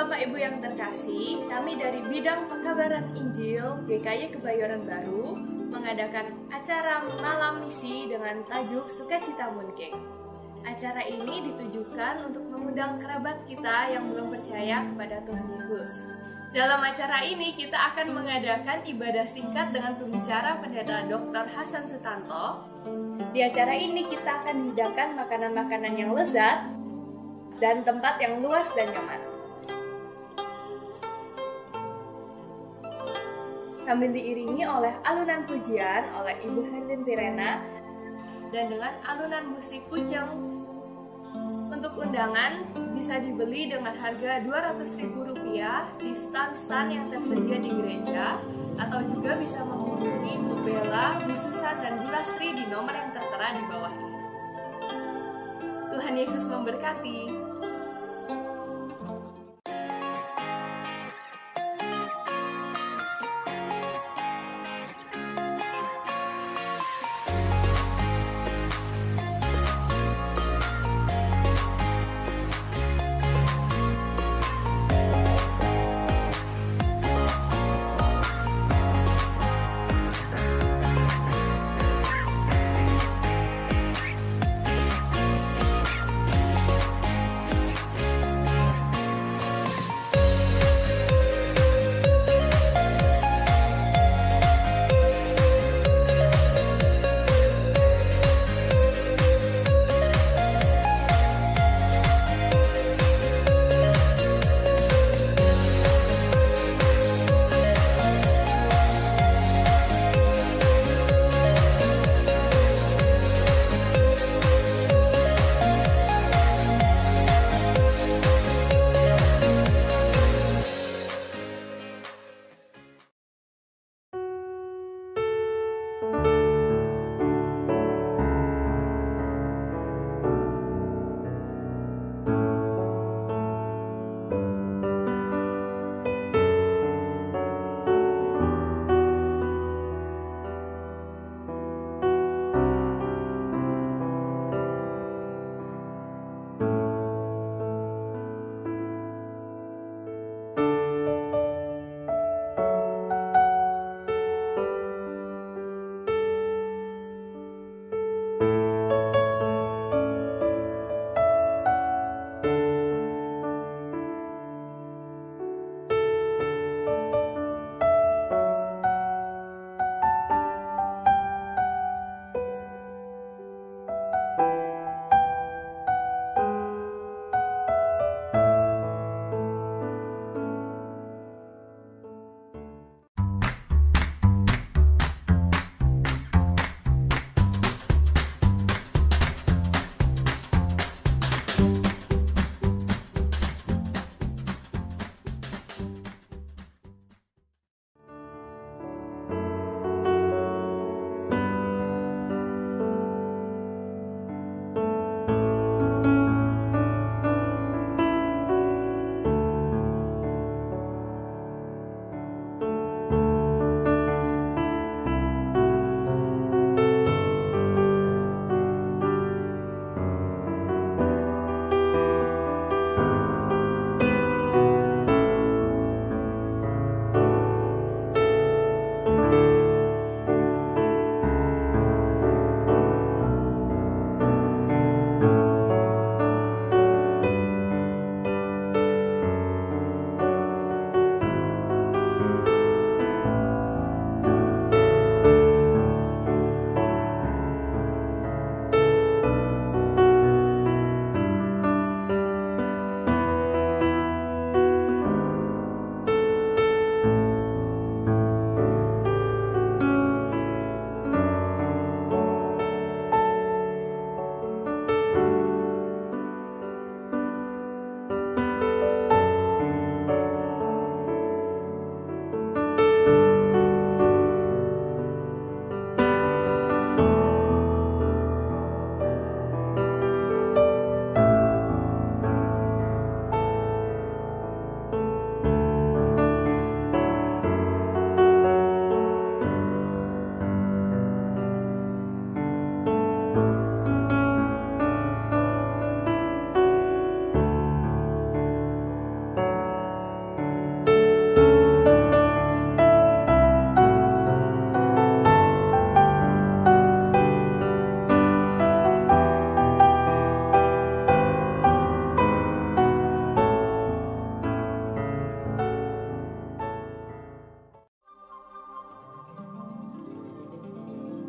Bapak Ibu yang terkasih, kami dari Bidang Pekabaran Injil GKY Kebayoran Baru mengadakan acara Malam Misi dengan tajuk Sukacita Mooncake. Acara ini ditujukan untuk mengundang kerabat kita yang belum percaya kepada Tuhan Yesus. Dalam acara ini kita akan mengadakan ibadah singkat dengan pembicara Pendeta Dr. Hasan Sutanto. Di acara ini kita akan hidangkan makanan-makanan yang lezat dan tempat yang luas dan nyaman. Sambil diiringi oleh alunan pujian oleh Ibu Hendin Tirena dan dengan alunan musik kucing. Untuk undangan bisa dibeli dengan harga Rp200.000 di stan-stan yang tersedia di gereja, atau juga bisa menghubungi Bu Bella, Bu Susan, dan Bu Lastri di nomor yang tertera di bawah ini. Tuhan Yesus memberkati.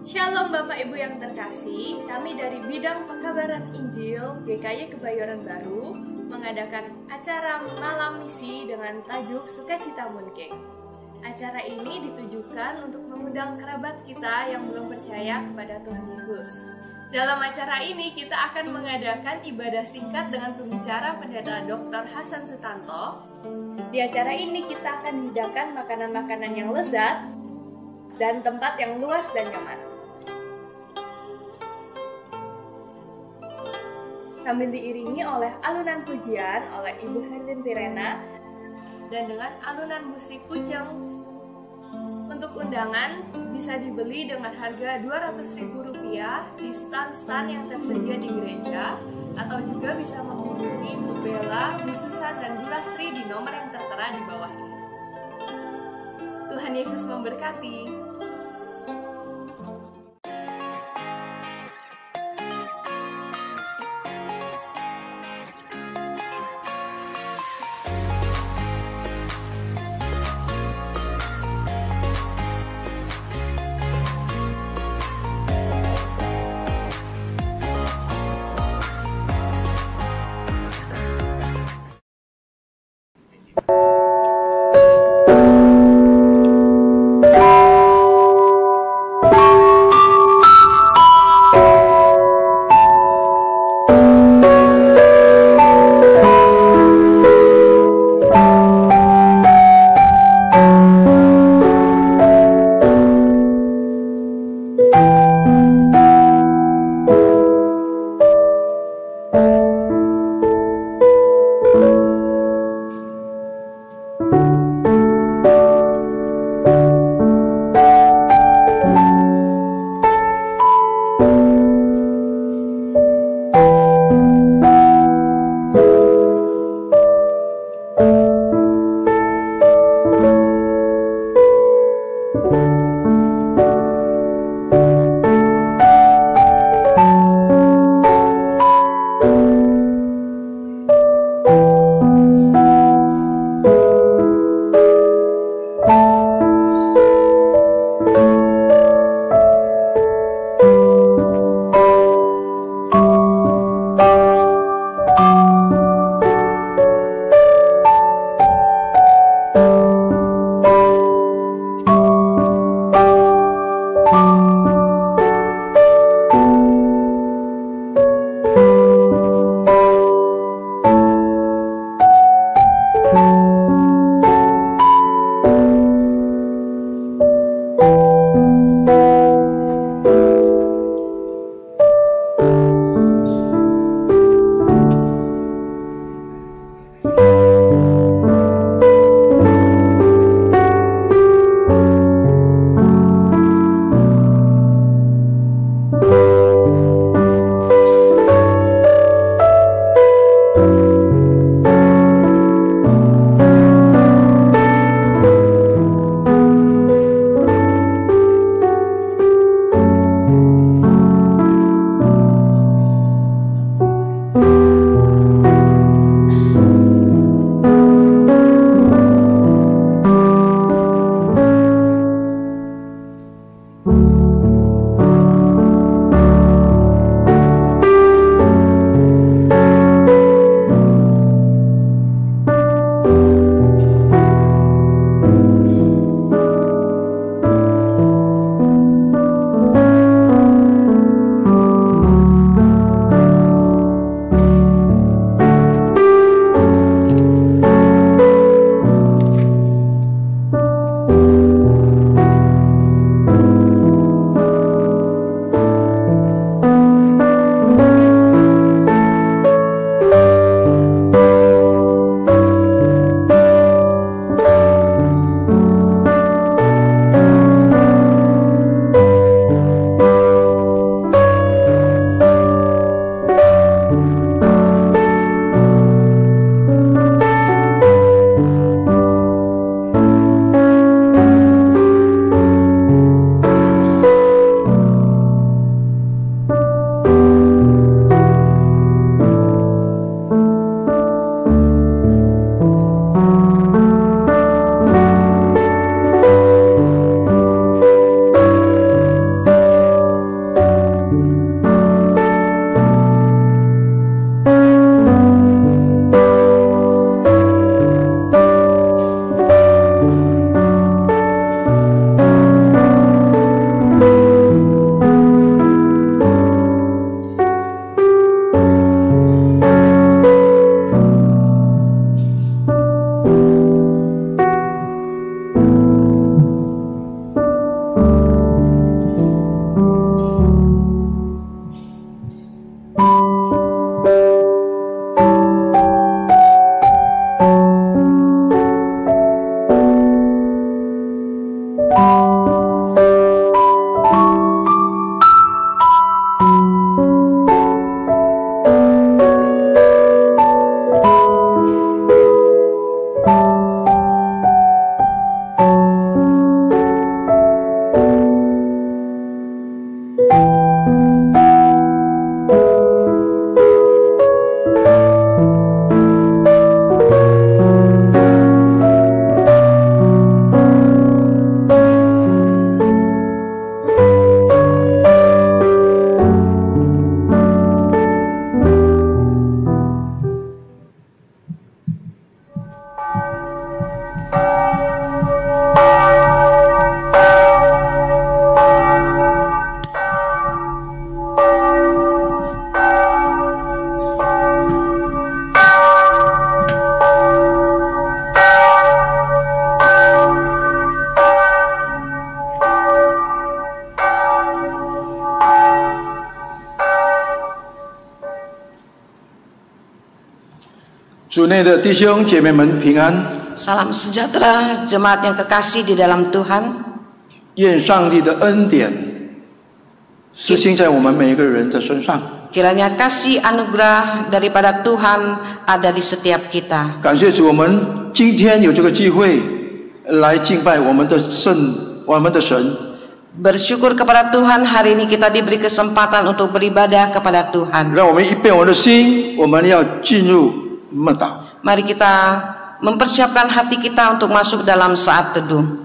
Shalom Bapak Ibu yang terkasih, kami dari Bidang Pekabaran Injil GKY Kebayoran Baru mengadakan acara Malam Misi dengan tajuk Sukacita Mooncake. Acara ini ditujukan untuk mengundang kerabat kita yang belum percaya kepada Tuhan Yesus. Dalam acara ini kita akan mengadakan ibadah singkat dengan pembicara Pendeta Dr. Hasan Sutanto. Di acara ini kita akan hidangkan makanan-makanan yang lezat dan tempat yang luas dan nyaman. Sambil diiringi oleh alunan pujian oleh Ibu Herlin Tirena dan dengan alunan musik Puceng. Untuk undangan bisa dibeli dengan harga Rp200.000 di stand-stand yang tersedia di gereja, atau juga bisa menghubungi Bu Bella, Bu Susan, dan Bu Lastri di nomor yang tertera di bawah ini. Tuhan Yesus memberkati. 主内的弟兄姐妹们平安。 Salam sejahtera jemaat yang kekasih di dalam Tuhan. 愿上帝的恩典施行在我们每一个人的身上。 Kiranya kasih anugerah daripada Tuhan ada di setiap kita. 感谢主，我们今天有这个机会来敬拜我们的神。 Bersyukur kepada Tuhan hari ini kita diberi kesempatan untuk beribadah kepada Tuhan. 让我们预备我们的心，我们要进入默祷。 Mari kita mempersiapkan hati kita untuk masuk dalam saat teduh.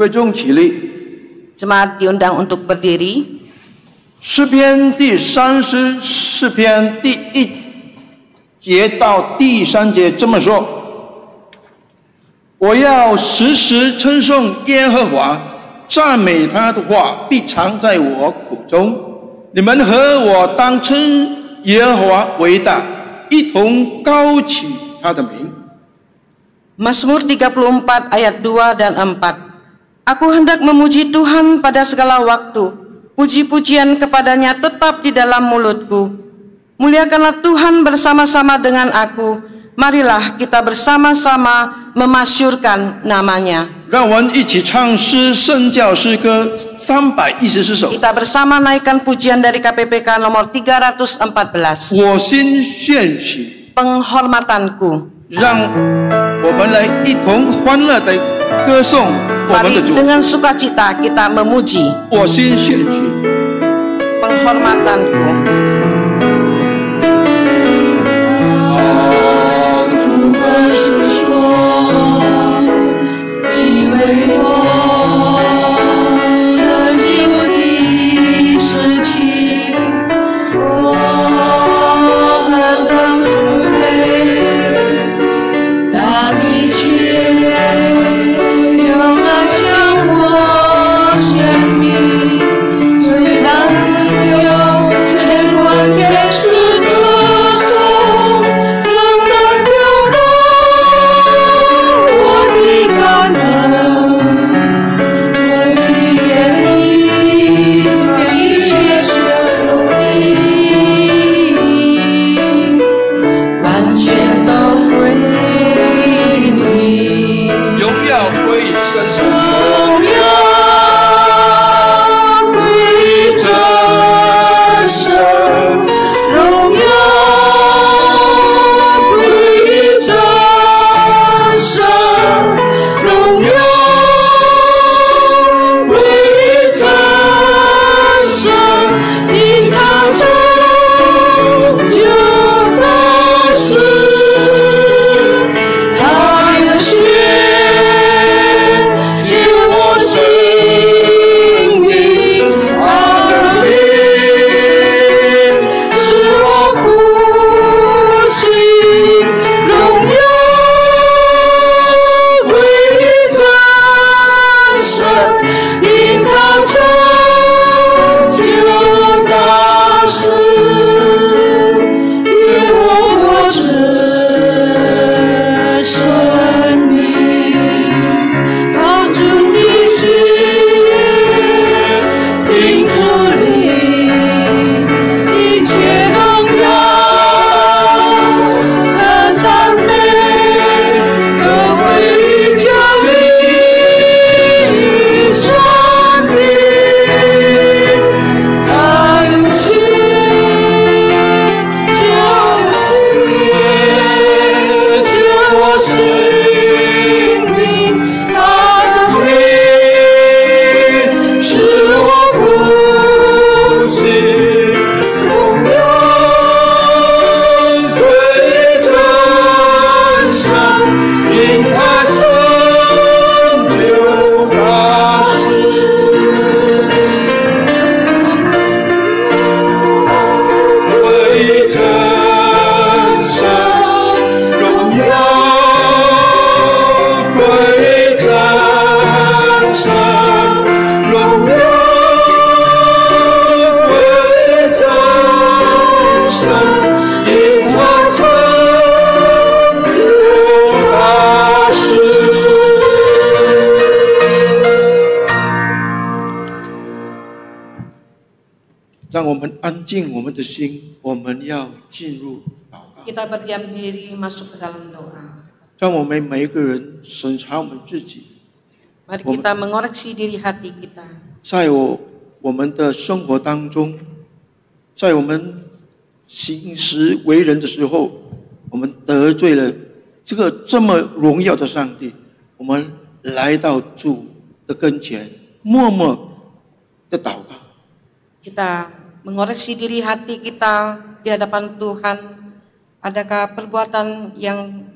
会众起立。 Jemaat diundang untuk berdiri. 诗篇第34篇第1节到第3节这么说：我要时时称颂耶和华，赞美他的话必藏在我口中。你们和我当称耶和华为大，一同高起他的名。 Mazmur 34 ayat 2 dan 4. Aku hendak memuji Tuhan pada segala waktu. Puji-pujian kepadanya tetap di dalam mulutku. Muliakanlah Tuhan bersama-sama dengan aku. Marilah kita bersama-sama memasyurkan namanya. 让我们一起唱诗圣教诗歌314首。 Kita bersama naikkan pujian dari KPPK nomor 314. 我心献起， Penghormatanku. 让我们来一同欢乐的歌颂我们 Mari 的主。 dengan sukacita kita memuji. 我心献起。 Penghormatanku. 让我们安静我们的心，我们要进入祷告。 Kita berdiam diri masuk ke dalam doa. 让我们每一个人审查我们自己， Mari kita mengoreksi diri hati kita. 在我们的生活当中，在我们行事为人的时候，我们得罪了这个这么荣耀的上帝，我们来到主的跟前，默默的祷告。 Kita mengoreksi diri hati kita di hadapan Tuhan. Adakah perbuatan yang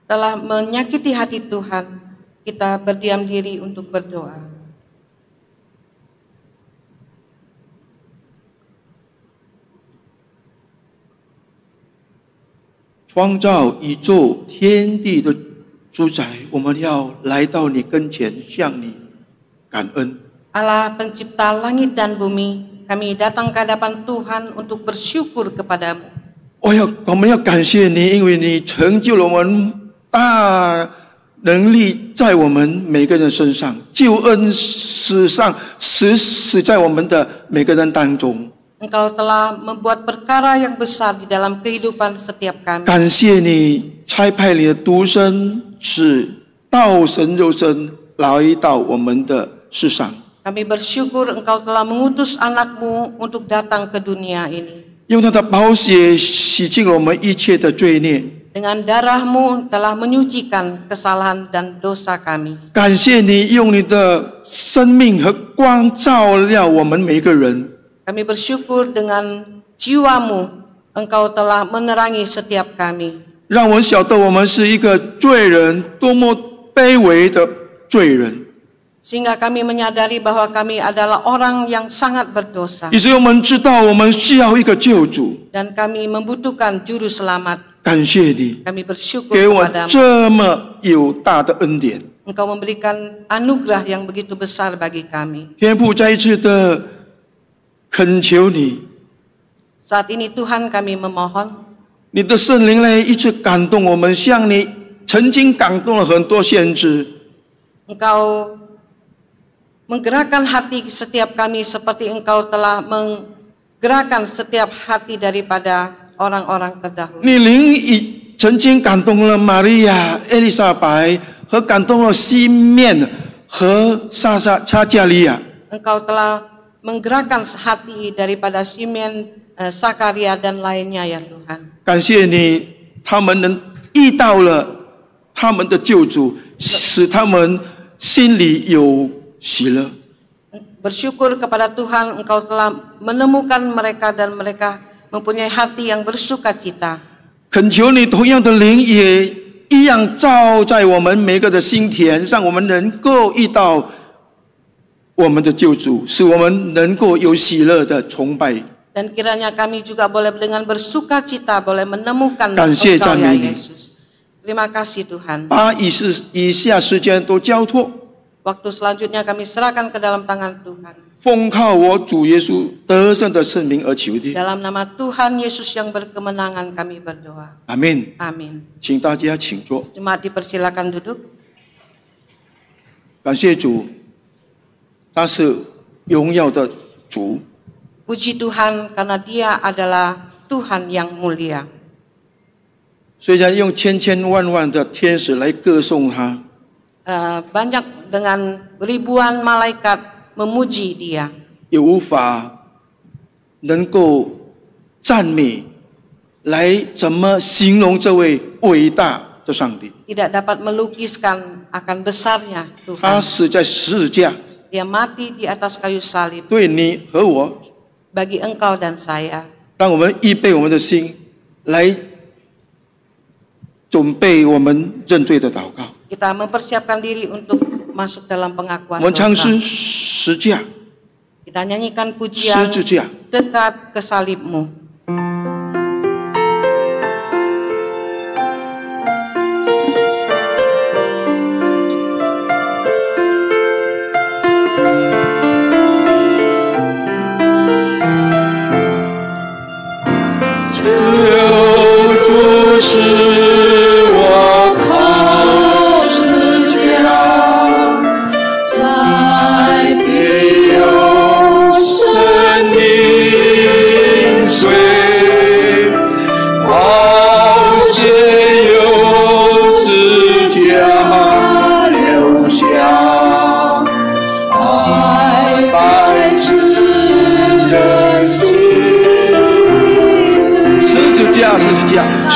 telah menyakiti hati Tuhan? Kita berdiam diri untuk berdoa. 创造宇宙天地的主宰，我们要来到你跟前，向你感恩。 Allah pencipta langit dan bumi, kami datang ke hadapan Tuhan untuk bersyukur kepadamu. 我们要感谢你，因为你成就了我们大能力在我们每个人身上，救恩实在我们的每个人当中。 Engkau telah membuat perkara yang besar di dalam kehidupan setiap kami. 感谢你差派你的独生子道成肉身来到我们的世上。 Kami bersyukur Engkau telah mengutus anak-Mu untuk datang ke dunia ini. 用他的宝血洗净了我们一切的罪孽。 Dengan darah-Mu telah menyucikan kesalahan dan dosa kami. 感谢你用你的生命和光照亮我们每个人。 Kami bersyukur dengan jiwa-Mu, Engkau telah menerangi setiap kami. 让我们晓得我们是一个罪人，多么卑微的罪人。 Sehingga kami menyadari bahwa kami adalah orang yang sangat berdosa. 以至于我们知道我们需要一个救主。 Dan kami membutuhkan juru selamat. 感谢你 Kami bersyukur 给我 kepadamu. 这么有大的恩典。 Engkau memberikan anugerah yang begitu besar bagi kami. 天父再一次的恳求你， Saat ini Tuhan kami memohon, 你的圣灵来一直感动我们，像你曾经感动了很多先知。 Engkau menggerakkan hati setiap kami seperti Engkau telah menggerakkan setiap hati daripada orang-orang terdahulu. 你灵已曾经感动了玛利亚、艾丽莎白，和感动了西面和撒加利亚。 Engkau telah menggerakkan hati daripada Simeon, Sakaria dan lainnya ya Tuhan. 感谢你，他们能遇到了他们的救主，使他们心里有喜乐。 Bersyukur kepada Tuhan Engkau telah menemukan mereka dan mereka mempunyai hati yang bersuka cita. 恳求你同样的灵也一样照在我们每个的心田，让我们能够遇到我们的救主，使我们能够有喜乐的崇拜。 Dan kiranya kami juga boleh dengan bersuka cita boleh menemukan 感谢 Engkau 赞 ya 美你， Yesus. Terima kasih Tuhan. 把以下时间都交托， Waktu selanjutnya kami serahkan ke dalam tangan Tuhan. 奉靠我主耶稣得胜的圣名而求的。 Dalam nama Tuhan Yesus yang berkemenangan kami berdoa. 阿门。 Amin. 请大家请坐。 Jemaat dipersilakan duduk. 感谢主，他是荣耀的主。 Puji Tuhan karena Dia adalah Tuhan yang mulia. 虽然用千千万万的天使来歌颂他， Banyak dengan ribuan malaikat memuji Dia. 也无法能够赞美，来怎么形容这位伟大的上帝？ Tidak dapat melukiskan akan besarnya 他 Tuhan. 死在十字架， Dia mati di atas kayu salib 对你和我， bagi engkau dan saya. 让我们预备我们的心，来准备我们认罪的祷告。 Kita mempersiapkan diri untuk masuk dalam 我 pengakuan 们唱 dosa. 诗十架， Kita nyanyikan 十 pujian 字架。 dekat ke salibmu. Thank you.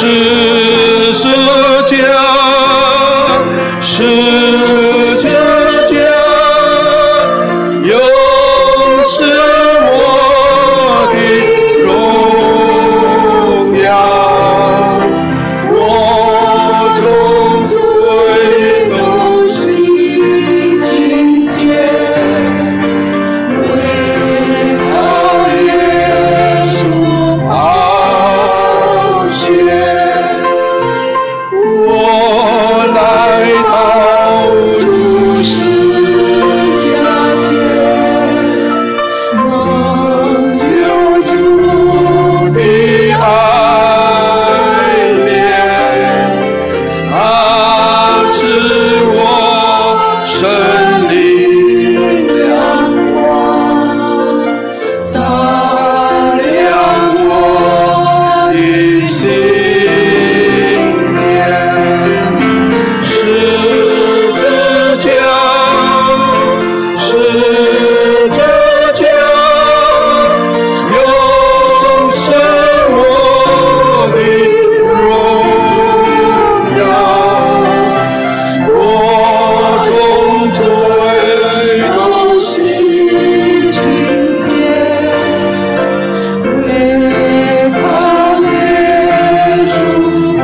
十字架，十字架，又是我的荣耀。我从罪都洗清洁，为靠耶稣宝血。我来到主十架前，蒙救主的爱怜，他赐我生命亮光，照亮我的心田。十字架，十字架，永生我的荣耀。我从罪都洗清洁，为靠耶稣宝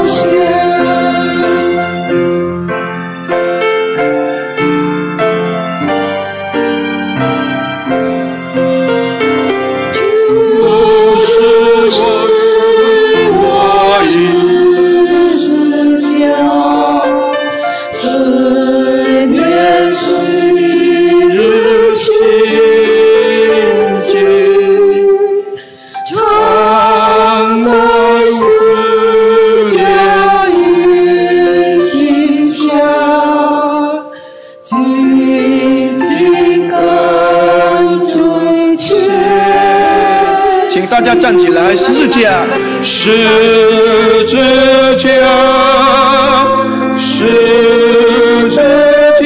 血。主是我一十架，思念是一日情景，常在十架荫下，紧紧跟追前。请大家站起来，十字架，十字架，十字架，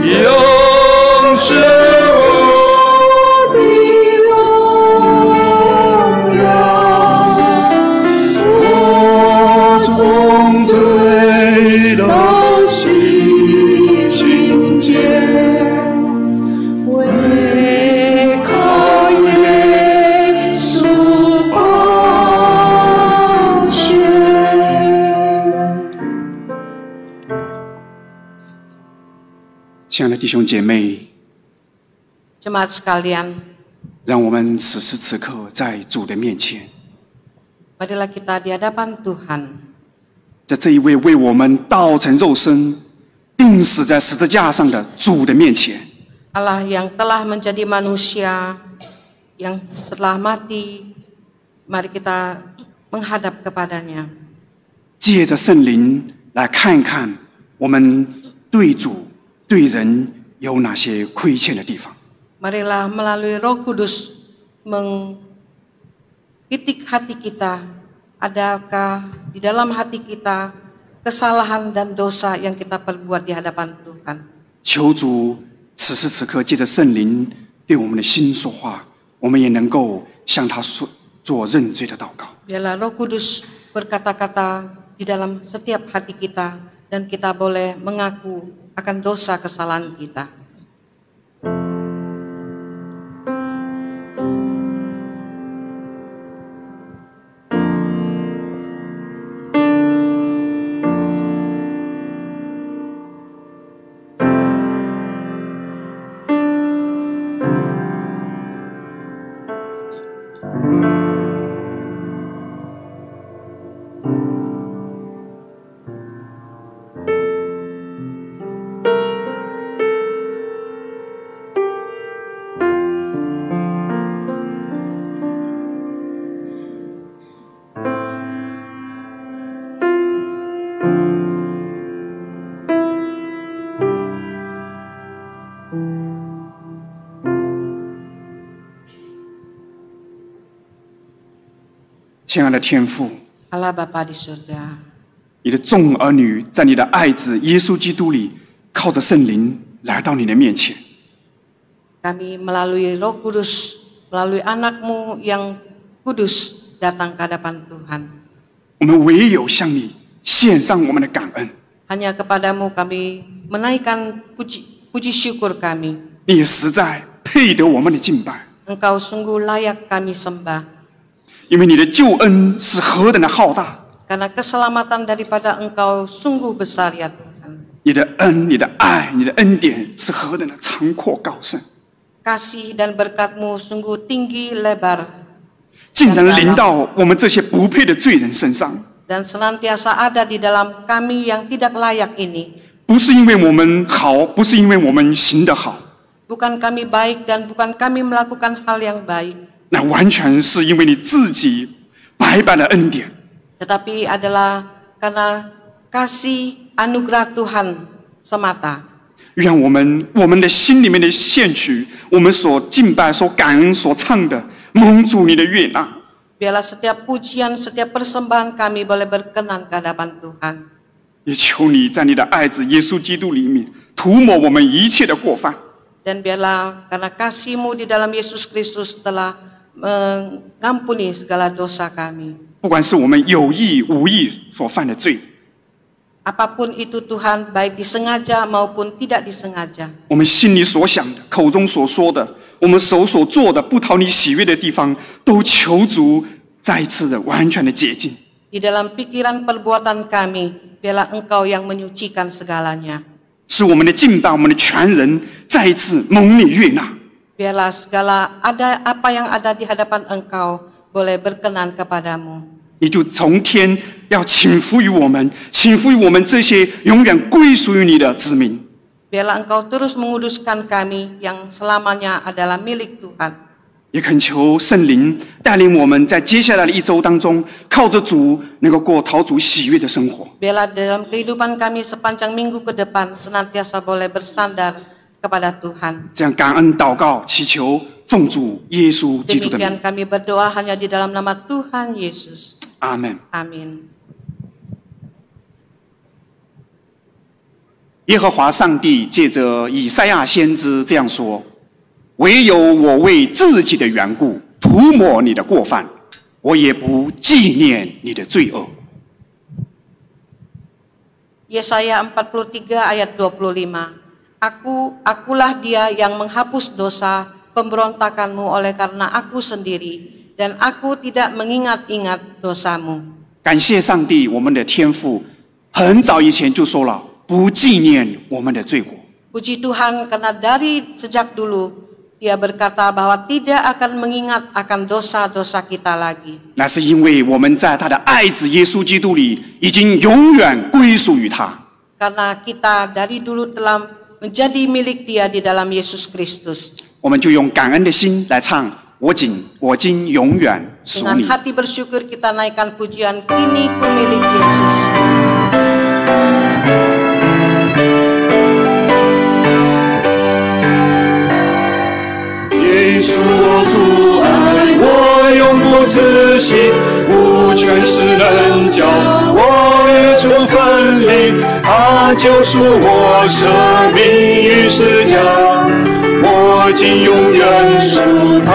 永是我的荣耀。我从罪都洗清洁，为靠耶稣宝血。亲爱的弟兄姐妹， Jemaat sekalian, 让我们此时此刻在主的面前， marilah kita di hadapan Tuhan, 在这一位为我们道成肉身、钉死在十字架上的主的面前， Allah yang telah menjadi manusia, yang setelah mati, mari kita menghadap kepadanya. 借着圣灵来看看我们对主、对人有哪些亏欠的地方。 Marilah melalui Roh Kudus mengkitik hati kita, adakah di dalam hati kita kesalahan dan dosa yang kita perbuat di hadapan Tuhan. 求主此时此刻借着圣灵对我们的心说话，我们也能够向他说做认罪的祷告。 Biarlah Roh Kudus berkata-kata di dalam setiap hati kita dan kita boleh mengaku akan dosa kesalahan kita.亲爱的天父， Allah Bapa di surga, 你的众儿女在你的爱子耶稣基督里，靠着圣灵来到你的面前。 kami melalui Roh Kudus, melalui anak-Mu yang Kudus datang ke hadapan Tuhan. 我们唯有向你献上我们的感恩。 Hanya kepadamu kami menaikkan puji syukur kami. 你实在配得我们的敬拜， Engkau sungguh layak kami sembah. 因为你的救恩是何等的浩大， Karena keselamatan daripada Engkau sungguh besar ya Tuhan. 你的恩、你的爱、你的恩典是何等的长阔高深， Kasih dan berkat-Mu sungguh tinggi lebar 竟然临到我们这些不配的罪人身上。 dan senantiasa ada di dalam kami yang tidak layak ini. 不是因为我们好，不是因为我们行得好， Bukan kami baik dan bukan kami melakukan hal yang baik, 那完全是因为你自己白白的恩典。 tetapi adalah karena kasih anugerah Tuhan semata. 愿我们的心里面的献曲，我们所敬拜、所感恩、所唱的，蒙主你的悦纳。 Biarlah setiap pujian, setiap persembahan kami boleh berkenan ke hadapan Tuhan. 也求你在你的爱子耶稣基督里面涂抹我们一切的过犯。 Dan biarlah karena kasih-Mu di dalam Yesus Kristus telah mengampuni segala dosa kami. 不管是我们有意无意所犯的罪， Apapun itu Tuhan, baik disengaja maupun tidak disengaja. 我们心里所想的、口中所说的，我们手所做的不讨你喜悦的地方，都求主再一次的完全的洁净。 Di dalam pikiran perbuatan kami, biarlah Engkau yang menyucikan segalanya. 使我们的敬拜、我们的全人再一次蒙你悦纳。 Biarlah segala apa yang ada di hadapan Engkau boleh berkenan kepadamu. 你就从天要倾福于我们，倾福于我们这些永远归属于你的子民。 Biarlah Engkau terus menguduskan kami yang selamanya adalah milik Tuhan. 也恳求圣灵带领我们在接下来的一周当中，靠着主能够过讨主喜悦的生活。 Biarlah dalam kehidupan kami sepanjang minggu ke depan senantiasa boleh bersandar kepada Tuhan. 这样感恩祷告，祈求奉主耶稣基督的名， Demikian kami berdoa hanya di dalam nama Tuhan Yesus. 阿门。 Amin. 耶和华上帝借着以赛亚先知这样说：“唯有我为自己的缘故涂抹你的过犯，我也不纪念你的罪恶。” Yesaya 43 ayat 25. Akulah dia yang menghapus dosa pemberontakanmu oleh karena aku sendiri, dan aku tidak mengingat-ingat dosamu. 感谢上帝，我们的天父很早以前就说了，不纪念我们的罪过。 Puji Tuhan karena dari sejak dulu dia berkata bahwa tidak akan mengingat akan dosa-dosa kita lagi. 那是因为我们在他的爱子耶稣基督里已经永远归属于他。 Karena kita dari dulu telah menjadi milik dia di dalam Yesus Kristus. 我们就用感恩的心来唱我今永远属 Dengan 你。 hati bersyukur kita naikkan pujian kini ku milik Yesus. Yesus 我主爱我永不止息，无权势能叫我与主分离，他救赎我生命于世家，我今永远属他，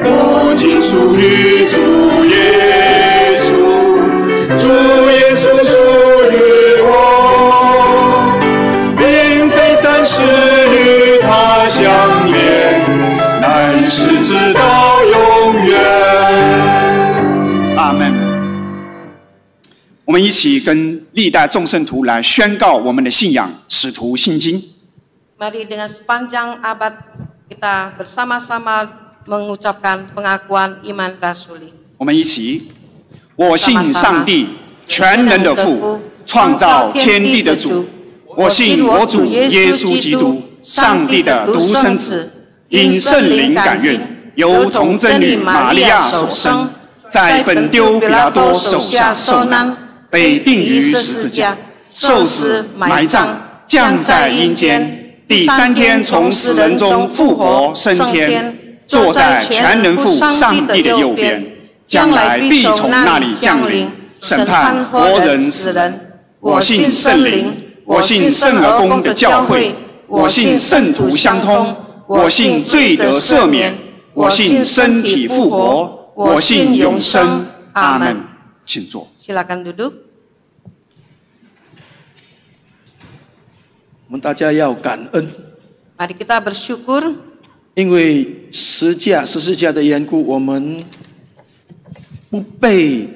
我今属于主耶稣，主耶稣属于我，并非暂时与他相连，乃是直到永远。阿门。我们一起跟历代众圣徒来宣告我们的信仰，使徒信经。 Mari dengan sepanjang abad kita bersama-sama mengucapkan pengakuan iman rasuli. 我们一起，我信上帝，全能的父，创造天地的主。我信我主耶稣基督，上帝的独生子，因圣灵感孕，由童贞女玛利亚所生，在本丢比拉多手下受难，被钉于十字架，受死埋葬，降在阴间。 第三天从死人中复活升天，坐在全能父上帝的右边，将来必从那里降临，审判活人死人。我信圣灵，我信圣而公的教会，我信圣徒相通，我信罪得赦免，我信身体复活，我信永生。阿门。请坐。 Silakan duduk. 我们大家要感恩， Mari kita bersyukur 因为十字架的缘故，我们不被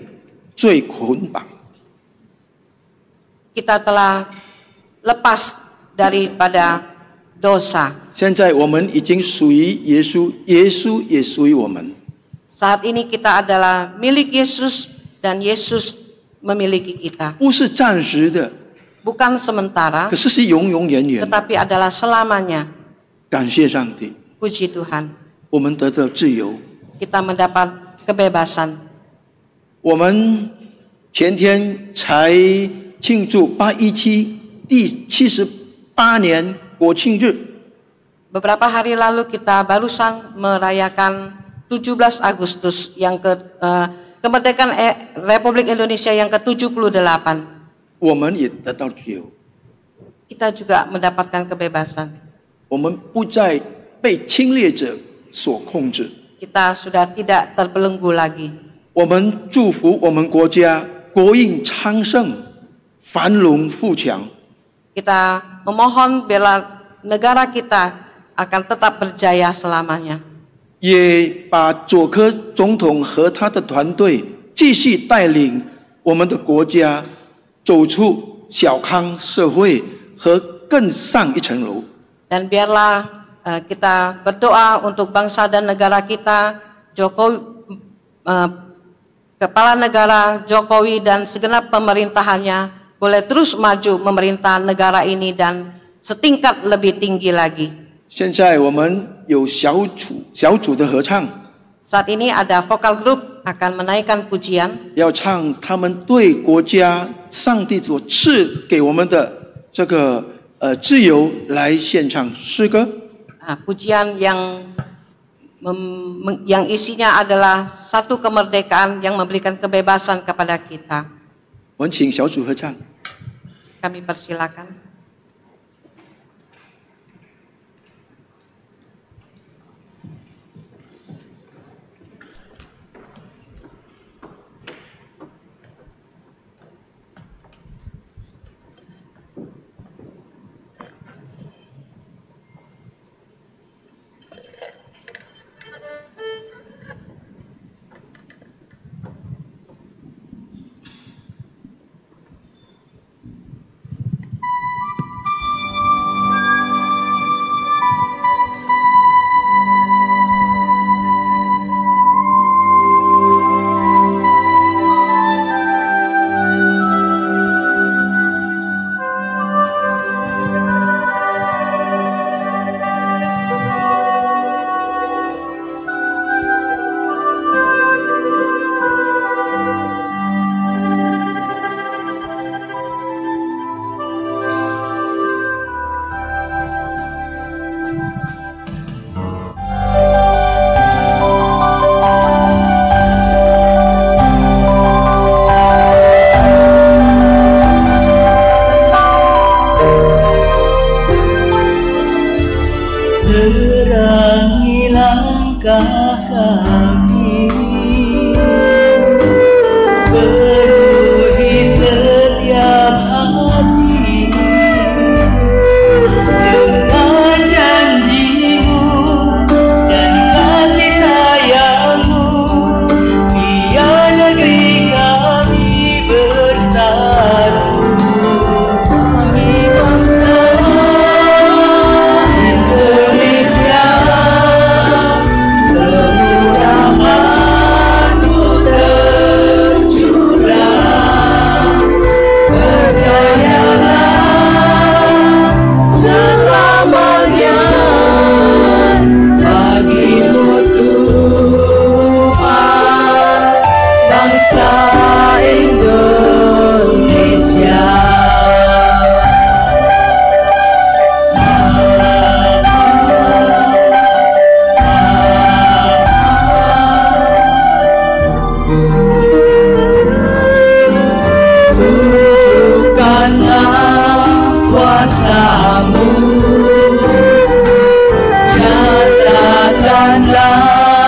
罪捆绑。 kita telah lepas daripada dosa. 现在我们已经属于耶稣，耶稣也属于我们。 Saat ini kita adalah milik Yesus dan Yesus memiliki kita. 不是暂时的， Bukan sementara, 可是是永永远远。 tetapi adalah selamanya. 感谢上帝， Puji Tuhan, 我们得到自由。 kita mendapat kebebasan. 我们前天才庆祝817第78年国庆日。 Beberapa hari lalu kita barusan merayakan 17 Agustus yang kemerdekaan Republik Indonesia yang ke-78. 我们也得到自由， Kita juga mendapatkan kebebasan. 我们不再被侵略者所控制。 Kita sudah tidak terbelenggu lagi. 我们祝福我们国家国运昌盛，繁荣富强。 Kita memohon bila negara kita akan tetap berjaya selamanya. 也把佐科总统和他的团队继续带领我们的国家走出小康社会和更上一层楼。 Dan biarlah kita berdoa untuk bangsa dan negara kita, Kepala Negara Jokowi dan segenap pemerintahannya boleh terus maju memerintah negara ini dan setingkat lebih tinggi lagi. 现在我们有小组的合唱， Saat ini ada vokal group akan menaikkan pujian. 要唱他们对国家上帝所赐给我们的这个自由来献唱诗歌。 Pujian yang isinya adalah satu kemerdekaan yang memberikan kebebasan kepada kita. 我们请小组合唱。 Kami persilakan. Nyatakanlah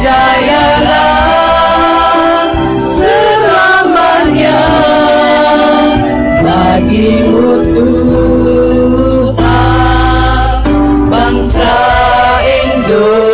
berjayalah selamanya bagimu Tuhan, bangsa Indonesia.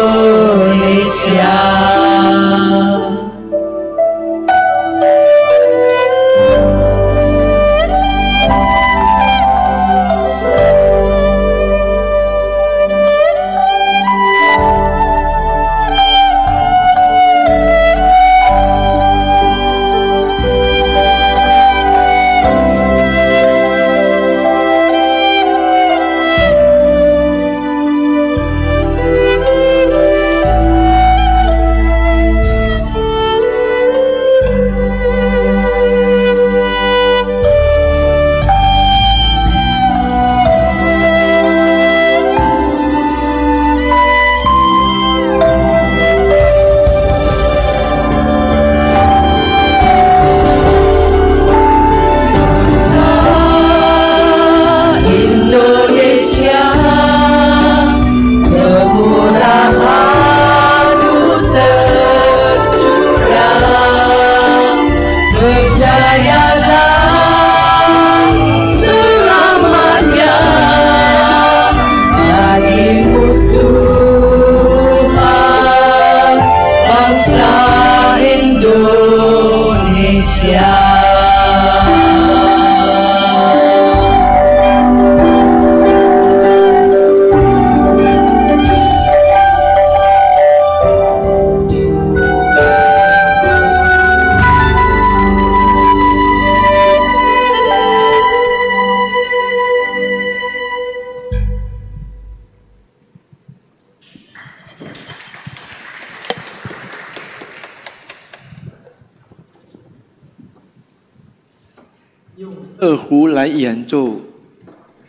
二胡来演奏，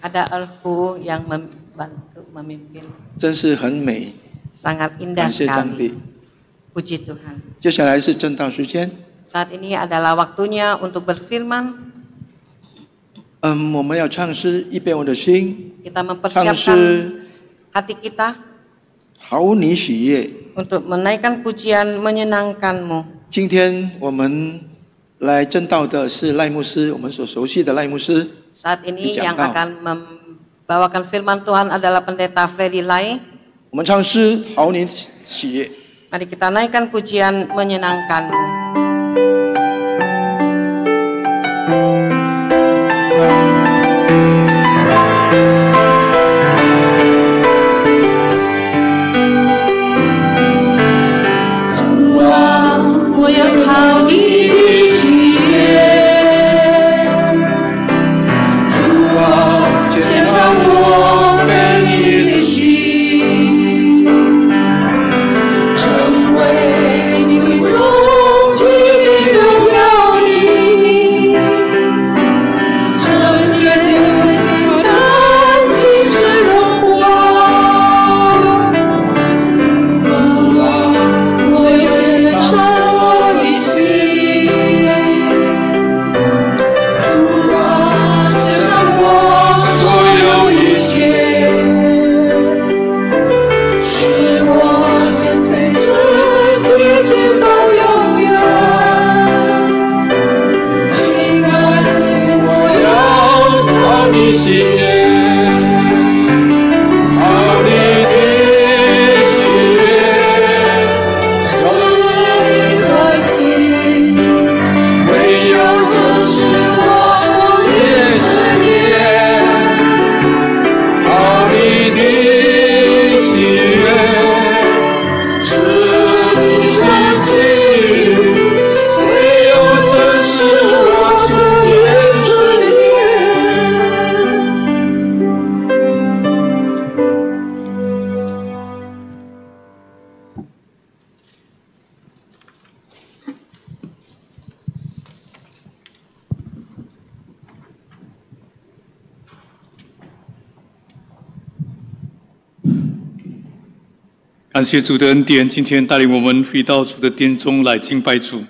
Ada erhu yang membantu memimpin. 真是很美， Sangat indah 感谢上 sekali. 帝。 Puji Tuhan. 接下来是正道时间， Saat ini adalah waktunya untuk berfirman. 我们要唱诗，预备我的心， Kita 唱 mempersiapkan 诗 hati kita 讨你喜悦。 untuk menaikkan pujian menyenangkanmu. 今天我们来正道的是赖牧师，我们所熟悉的赖牧师。 Saat ini Dicanggau. yang akan membawakan firman Tuhan adalah Pendeta Freddy Lai. 我们唱诗讨你喜悦。 Mari kita naikkan pujian menyenangkanmu. Tuhan, 我要讨你的喜悦。 检查我们的心，成为你会终极的荣耀里，圣洁的赞祭是荣光。主啊，我要献上我的心。主啊，献上我。 所有一切，是我现在身体直到永远。亲爱的，我要讨你喜悦，讨你的喜悦，所以百姓唯有这是我所的思念。 讨你的喜悦，是你所赐，唯有这是我主耶稣的感谢主的恩典，今天带领我们回到主的殿中来敬拜主。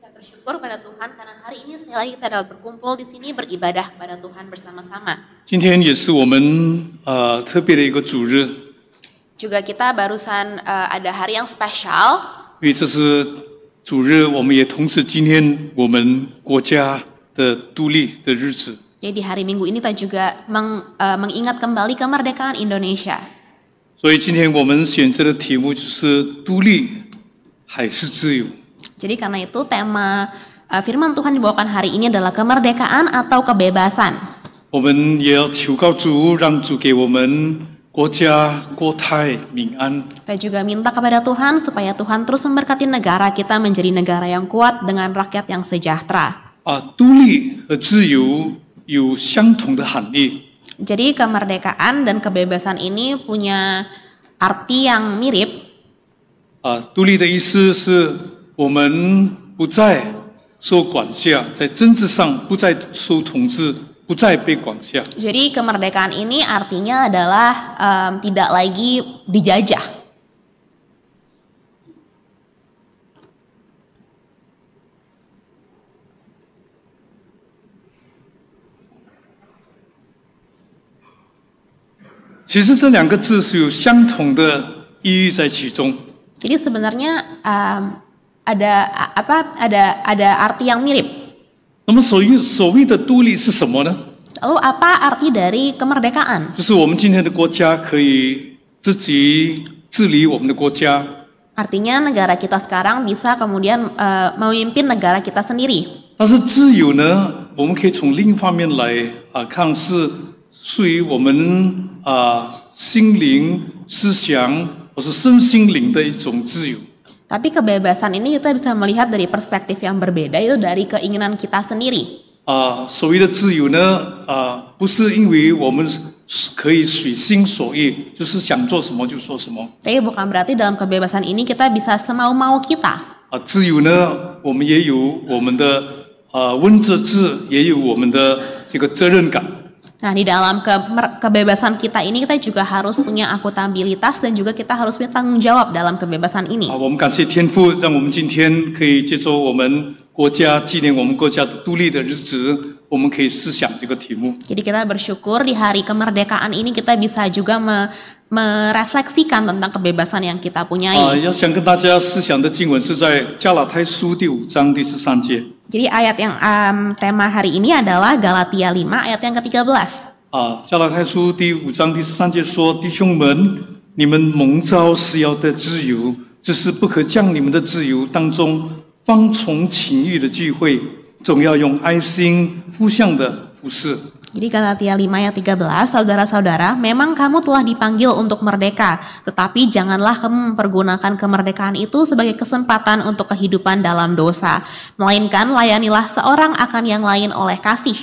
Kita bersyukur pada Tuhan karena hari ini sekali lagi kita dapat berkumpul di sini beribadah pada Tuhan bersama-sama. 今天也是我们特别的一个主日， Juga kita barusan ada hari yang spesial. 因为这是主日，我们也同时纪念我们国家的独立的日子。 Jadi di hari Minggu ini kita juga mengingat kembali kemerdekaan Indonesia. 所以今天我们选择的题目就是独立还是自由。 Jadi karena itu tema firman Tuhan dibawakan hari ini adalah kemerdekaan atau kebebasan. 我们也要求告主，让主给我们国家国泰民安。 Kita juga minta kepada Tuhan supaya Tuhan terus memberkati negara kita menjadi negara yang kuat dengan rakyat yang sejahtera. 独立和自由有相同的含义。 Jadi kemerdekaan dan kebebasan ini punya arti yang mirip. 独立的意思是我们不再受管辖，在政治上不再受统治，不再被管辖。 Jadi kemerdekaan ini artinya adalah tidak lagi dijajah. "其实这两个字是有相同的意义在其中。 Jadi sebenarnya ada arti yang mirip. 那么所谓的独立是什么呢？ Lalu apa arti dari kemerdekaan? 就是我们今天的国家可以自己治理我们的国家， Artinya negara kita sekarang bisa kemudian memimpin negara kita sendiri. 但是自由呢，我们可以从另一方面来看，是属于我们心灵、思想或是身心灵的一种自由。 Tapi kebebasan ini kita bisa melihat dari perspektif yang berbeda, itu dari keinginan kita sendiri. 所谓的自由呢，不是因为我们可以随心所欲，就是想做什么就做什么。 Tapi bukan berarti dalam kebebasan ini kita bisa semau-mau kita. 自由呢，我们也有我们的问责制，也有我们的这个责任感。 Nah, di dalam kebebasan kita ini kita juga harus punya akuntabilitas dan juga kita harus punya tanggung jawab dalam kebebasan ini. 我们感谢天父，让我们今天可以借着我们国家纪念我们国家的独立的日子，我们可以思想这个题目。 Jadi kita bersyukur di hari kemerdekaan ini kita bisa juga merefleksikan tentang kebebasan yang kita punyai. 要想跟大家思想的经文是在加拉太书第5章第13节。 Jadi ayat yang tema hari ini adalah Galatia 5 ayat yang ke-13. 加拉太书第5章第13节说：“弟兄们，你们蒙召是要得自由，只是不可将你们的自由当中放从情欲的聚会，总要用爱心互相的服侍。” Jadi Galatia 5 ayat 13, saudara-saudara, memang kamu telah dipanggil untuk merdeka, tetapi janganlah kamu mempergunakan kemerdekaan itu sebagai kesempatan untuk kehidupan dalam dosa, melainkan layanilah seorang akan yang lain oleh kasih.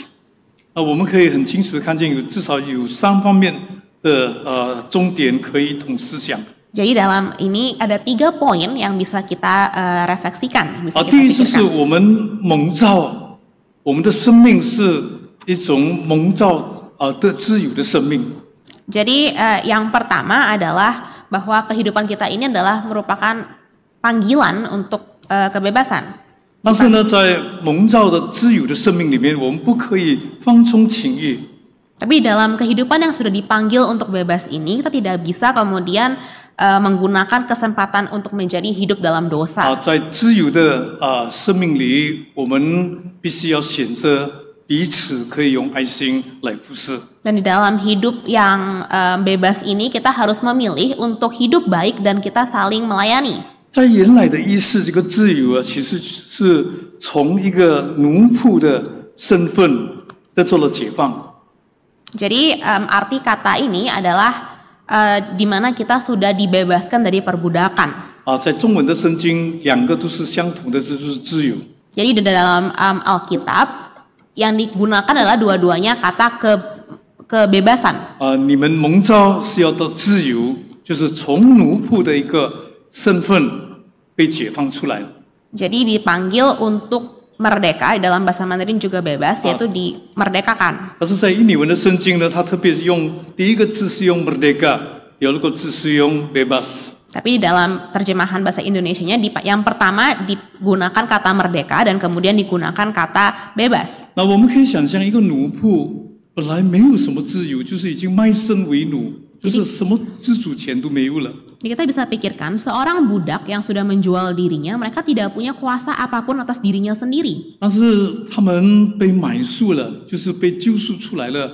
我们可以很清楚的看见至少有3方面的重点可以同思想。 Jadi dalam ini ada 3 poin yang bisa kita refleksikan. Bisa 第 kita 一就是我们蒙召，我们的生命是一种蒙召的自由的生命。 Jadi yang pertama adalah bahwa kehidupan kita ini adalah merupakan panggilan untuk kebebasan. 但是呢，在蒙召的自由的生命里面，我们不可以放纵情欲。 Tapi dalam kehidupan yang sudah dipanggil untuk bebas ini, kita tidak bisa kemudian menggunakan kesempatan untuk menjadi hidup dalam dosa. 在自由的生命里，我们必须要选择彼此可以用爱心来服侍。 Dan di dalam hidup yang bebas ini, kita harus memilih untuk hidup baik dan kita saling melayani. 在原来的意识，这个自由其实是从一个奴仆的身份得做了解放。 Jadi arti kata ini adalah di mana kita sudah dibebaskan dari perbudakan. 在中文的圣经，2个都是相同的，这就是自由。 Jadi di dalam Alkitab yang digunakan adalah dua-duanya kata kebebasan. 你们蒙召是要到自由，就是从奴仆的一个身份被解放出来。 Jadi dipanggil untuk merdeka, dalam bahasa Mandarin juga bebas, yaitu dimerdekakan. 但是在印尼文的圣经呢，它特别用第一个字是用 merdeka， 第二个字是用 bebas。 Tapi dalam terjemahan bahasa Indonesianya yang pertama digunakan kata merdeka dan kemudian digunakan kata bebas. 那我们可以想象，一个奴仆本来没有什么自由，就是已经卖身为奴，就是什么自主权都没有了。 Jadi kita bisa pikirkan seorang budak yang sudah menjual dirinya, mereka tidak punya kuasa apapun atas dirinya sendiri. 但是他们被买赎了，就是被救赎出来了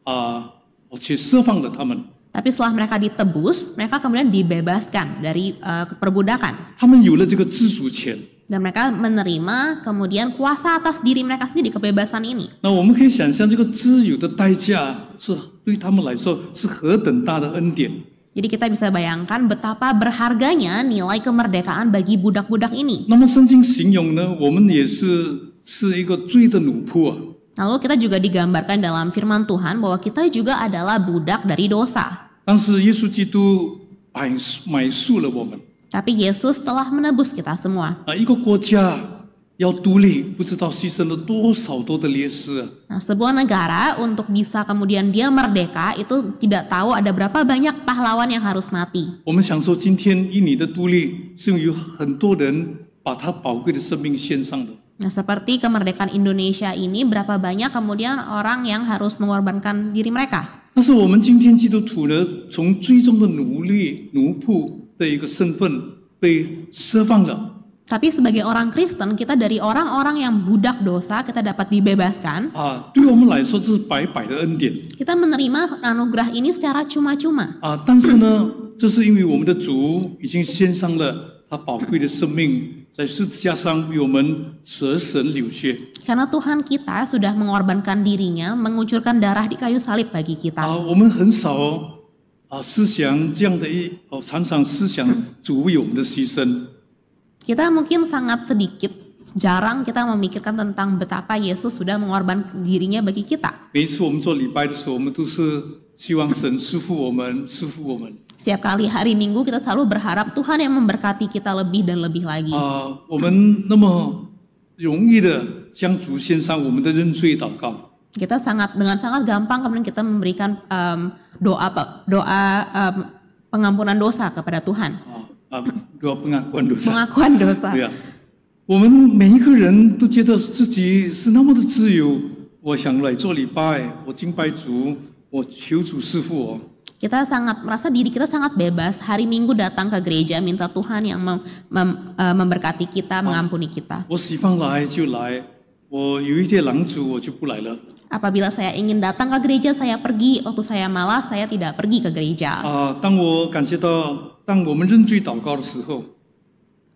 而且释放了他们。 Tapi setelah mereka ditebus, mereka kemudian dibebaskan dari perbudakan. 他们有了这个自主权。 Dan mereka menerima kemudian kuasa atas diri mereka sendiri, kebebasan ini. 那我们可以想象，这个自由的代价是对他们来说是何等大的恩典。 Jadi kita bisa bayangkan betapa berharganya nilai kemerdekaan bagi budak-budak ini. 那么圣经形容呢，我们也是一个罪的奴仆啊。 Lalu kita juga digambarkan dalam firman Tuhan bahwa kita juga adalah budak dari dosa. 但是耶稣基督买赎了我们。 Tapi Yesus telah menebus kita semua. 一个国家要独立，不知道牺牲了多少的烈士啊。 Nah, sebuah negara untuk bisa kemudian dia merdeka itu tidak tahu ada berapa banyak pahlawan yang harus mati. 我们想说，今天印尼的独立是有很多人把他宝贵的生命献上的。 Nah, seperti kemerdekaan Indonesia ini berapa banyak kemudian orang yang harus mengorbankan diri mereka. 但是我们今天基督徒呢，从最终的奴仆的一个身份被释放了。 Tapi sebagai orang Kristen, kita dari orang-orang yang budak dosa, kita dapat dibebaskan. 对我们来说这是白白的恩典。 Kita menerima anugerah ini secara cuma-cuma. 但是呢，这是因为我们的主已经献上了他宝贵的生命，在十字架上为我们舍身流血。 Karena Tuhan kita sudah mengorbankan dirinya, mengucurkan darah di kayu salib bagi kita. 我们很少思想这样的常常思想主为我们的牺牲。 Kita mungkin sangat sedikit, jarang kita memikirkan tentang betapa Yesus sudah mengorbankan dirinya bagi kita. 每一次我们做礼拜的时候，我们都是希望神赐福我们，赐福我们。 Setiap kali hari Minggu kita selalu berharap Tuhan yang memberkati kita lebih dan lebih lagi. 我们那么容易的向主献上我们的认罪祷告。 Kita dengan sangat gampang kemudian kita memberikan doa pengampunan dosa kepada Tuhan. doa pengakuan dosa。 Pengakuan dosa. 对啊，我们每一个人都觉得自己是那么的自由。我想来做礼拜，我敬拜主，我求主赐福我。 Kita merasa diri kita sangat bebas. Hari Minggu datang ke gereja minta Tuhan yang memberkati kita, mengampuni kita. 我喜欢来就来，我有一天拦阻我就不来了。 Apabila saya ingin datang ke gereja, saya pergi. Waktu saya malas, saya tidak pergi ke gereja. 当我感觉到，当我们认罪祷告的时候，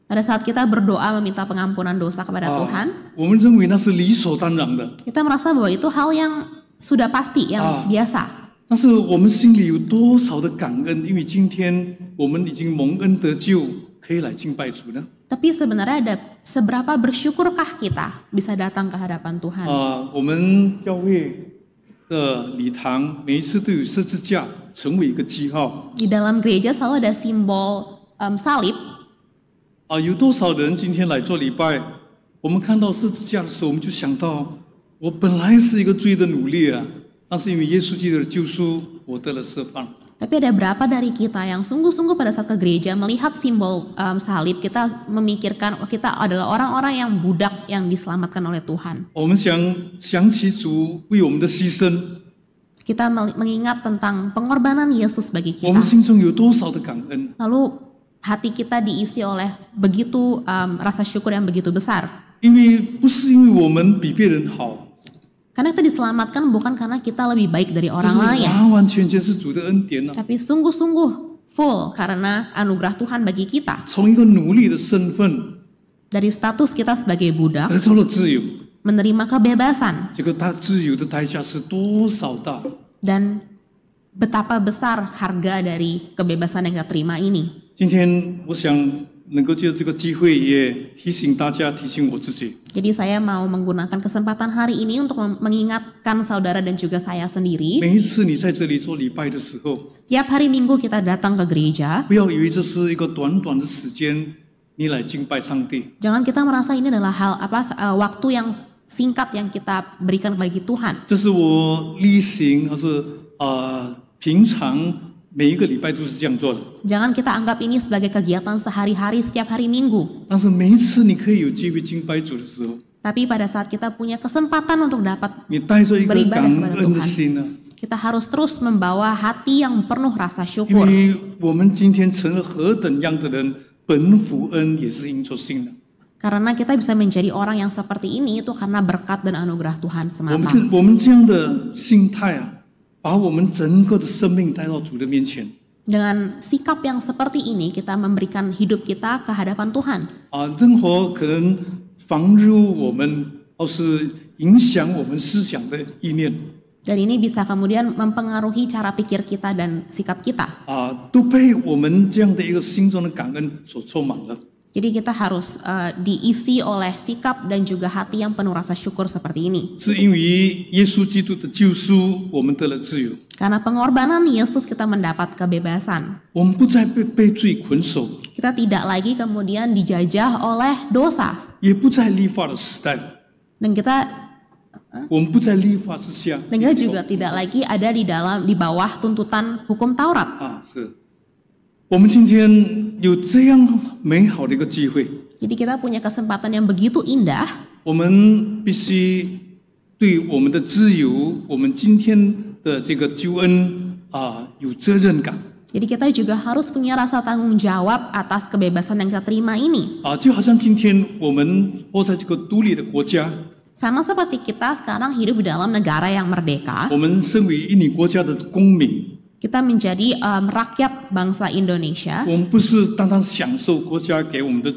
Pada saat kita berdoa meminta pengampunan dosa kepada Tuhan, 我们认为那是理所当然的。 kita merasa bahwa itu hal yang sudah pasti, yang biasa. 但是我们心里有多少的感恩？因为今天我们已经蒙恩得救，可以来敬拜主呢？ Tapi sebenarnya ada seberapa bersyukurkah kita bisa datang ke hadapan Tuhan? 我们教会的礼堂每一次都有十字架，成为一个记号。 Di dalam gereja selalu ada simbol salib. 有多少人今天来做礼拜？我们看到十字架的时候，我们就想到，我本来是一个罪的奴隶啊，但是因为耶稣基督的救赎，我得了释放。 Tapi ada berapa dari kita yang sungguh-sungguh pada saat ke gereja melihat simbol salib, kita memikirkan kita adalah orang-orang yang budak yang diselamatkan oleh Tuhan. 我们想起主为我们的牺牲， Kita mengingat tentang pengorbanan Yesus bagi 我们 kita. 心中有多少的感恩？ Lalu hati kita diisi oleh begitu rasa syukur yang begitu besar. 因为不是因为我们比别人好， Karena kita diselamatkan bukan karena kita lebih baik dari 这 orang 是 lain, 完完全全是主的恩典啊！ tapi sungguh-sungguh full karena anugerah Tuhan bagi kita. 从一个奴隶的身份 Dari status kita sebagai budak, 得到了自由， menerima kebebasan, 这个自由的代价是多少大？ dan betapa besar harga dari kebebasan yang kita terima ini. 今天我想能够借这个机会，也提醒大家，提醒我自己。 Jadi saya mau menggunakan kesempatan hari ini untuk mengingatkan saudara dan juga saya sendiri. 每一次你在这里做礼拜的时候， Setiap hari Minggu kita datang ke gereja, 不要以为这是一个短短的时间，你来敬拜上帝。 jangan kita merasa ini adalah waktu yang singkat yang kita berikan bagi Tuhan. 这是我例行，还是平常每一个礼拜都是这样做的。 Jangan kita anggap ini sebagai kegiatan sehari-hari setiap hari Minggu. 但是每一次你可以有机会敬拜主的时候， Tapi pada saat kita punya kesempatan untuk dapat 你带着一个 beribadah 感 kepada 恩的 Tuhan, 心呢， Kita harus terus membawa hati yang penuh rasa 因 syukur. 为我们今天成了何等样的人，本福恩也是因着信的。 Karena kita bisa menjadi orang yang seperti ini itu karena berkat dan anugerah Tuhan 我们 semata. 这样的心态啊，把我们整个的生命带到主的面前 Dengan sikap yang seperti ini kita memberikan hidup kita ke hadapan Tuhan. 啊，任何可能妨入我们或是影响我们思想的意念 Dan ini bisa kemudian mempengaruhi cara pikir kita dan sikap kita. 啊，都被我们这样的一个心中的感恩所充满了。 Jadi kita harus diisi oleh sikap dan juga hati yang penuh rasa syukur seperti ini. 是因为耶稣基督的救赎，我们得了自由， Karena pengorbanan Yesus kita mendapat kebebasan. 我们不再被罪捆锁， Kita tidak lagi kemudian dijajah oleh dosa. 也不在律法的时代， Dan kita 我们不在律法之下。 juga tidak lagi ada di bawah tuntutan hukum Taurat. 啊，是。我们今天有这样美好的一个机会， Jadi kita punya kesempatan yang begitu indah. 我们必须对我们的自由，我们今天的这个救恩啊，有责任感 Jadi kita juga harus punya rasa tanggung jawab atas kebebasan yang kita terima ini. 啊，就好像今天我们活在这个独立的国家， Sama seperti kita sekarang hidup di dalam negara yang merdeka. 我们身为印尼国家的公民， Kita menjadi rakyat bangsa Indonesia. 我们不是单单享受国家给我们的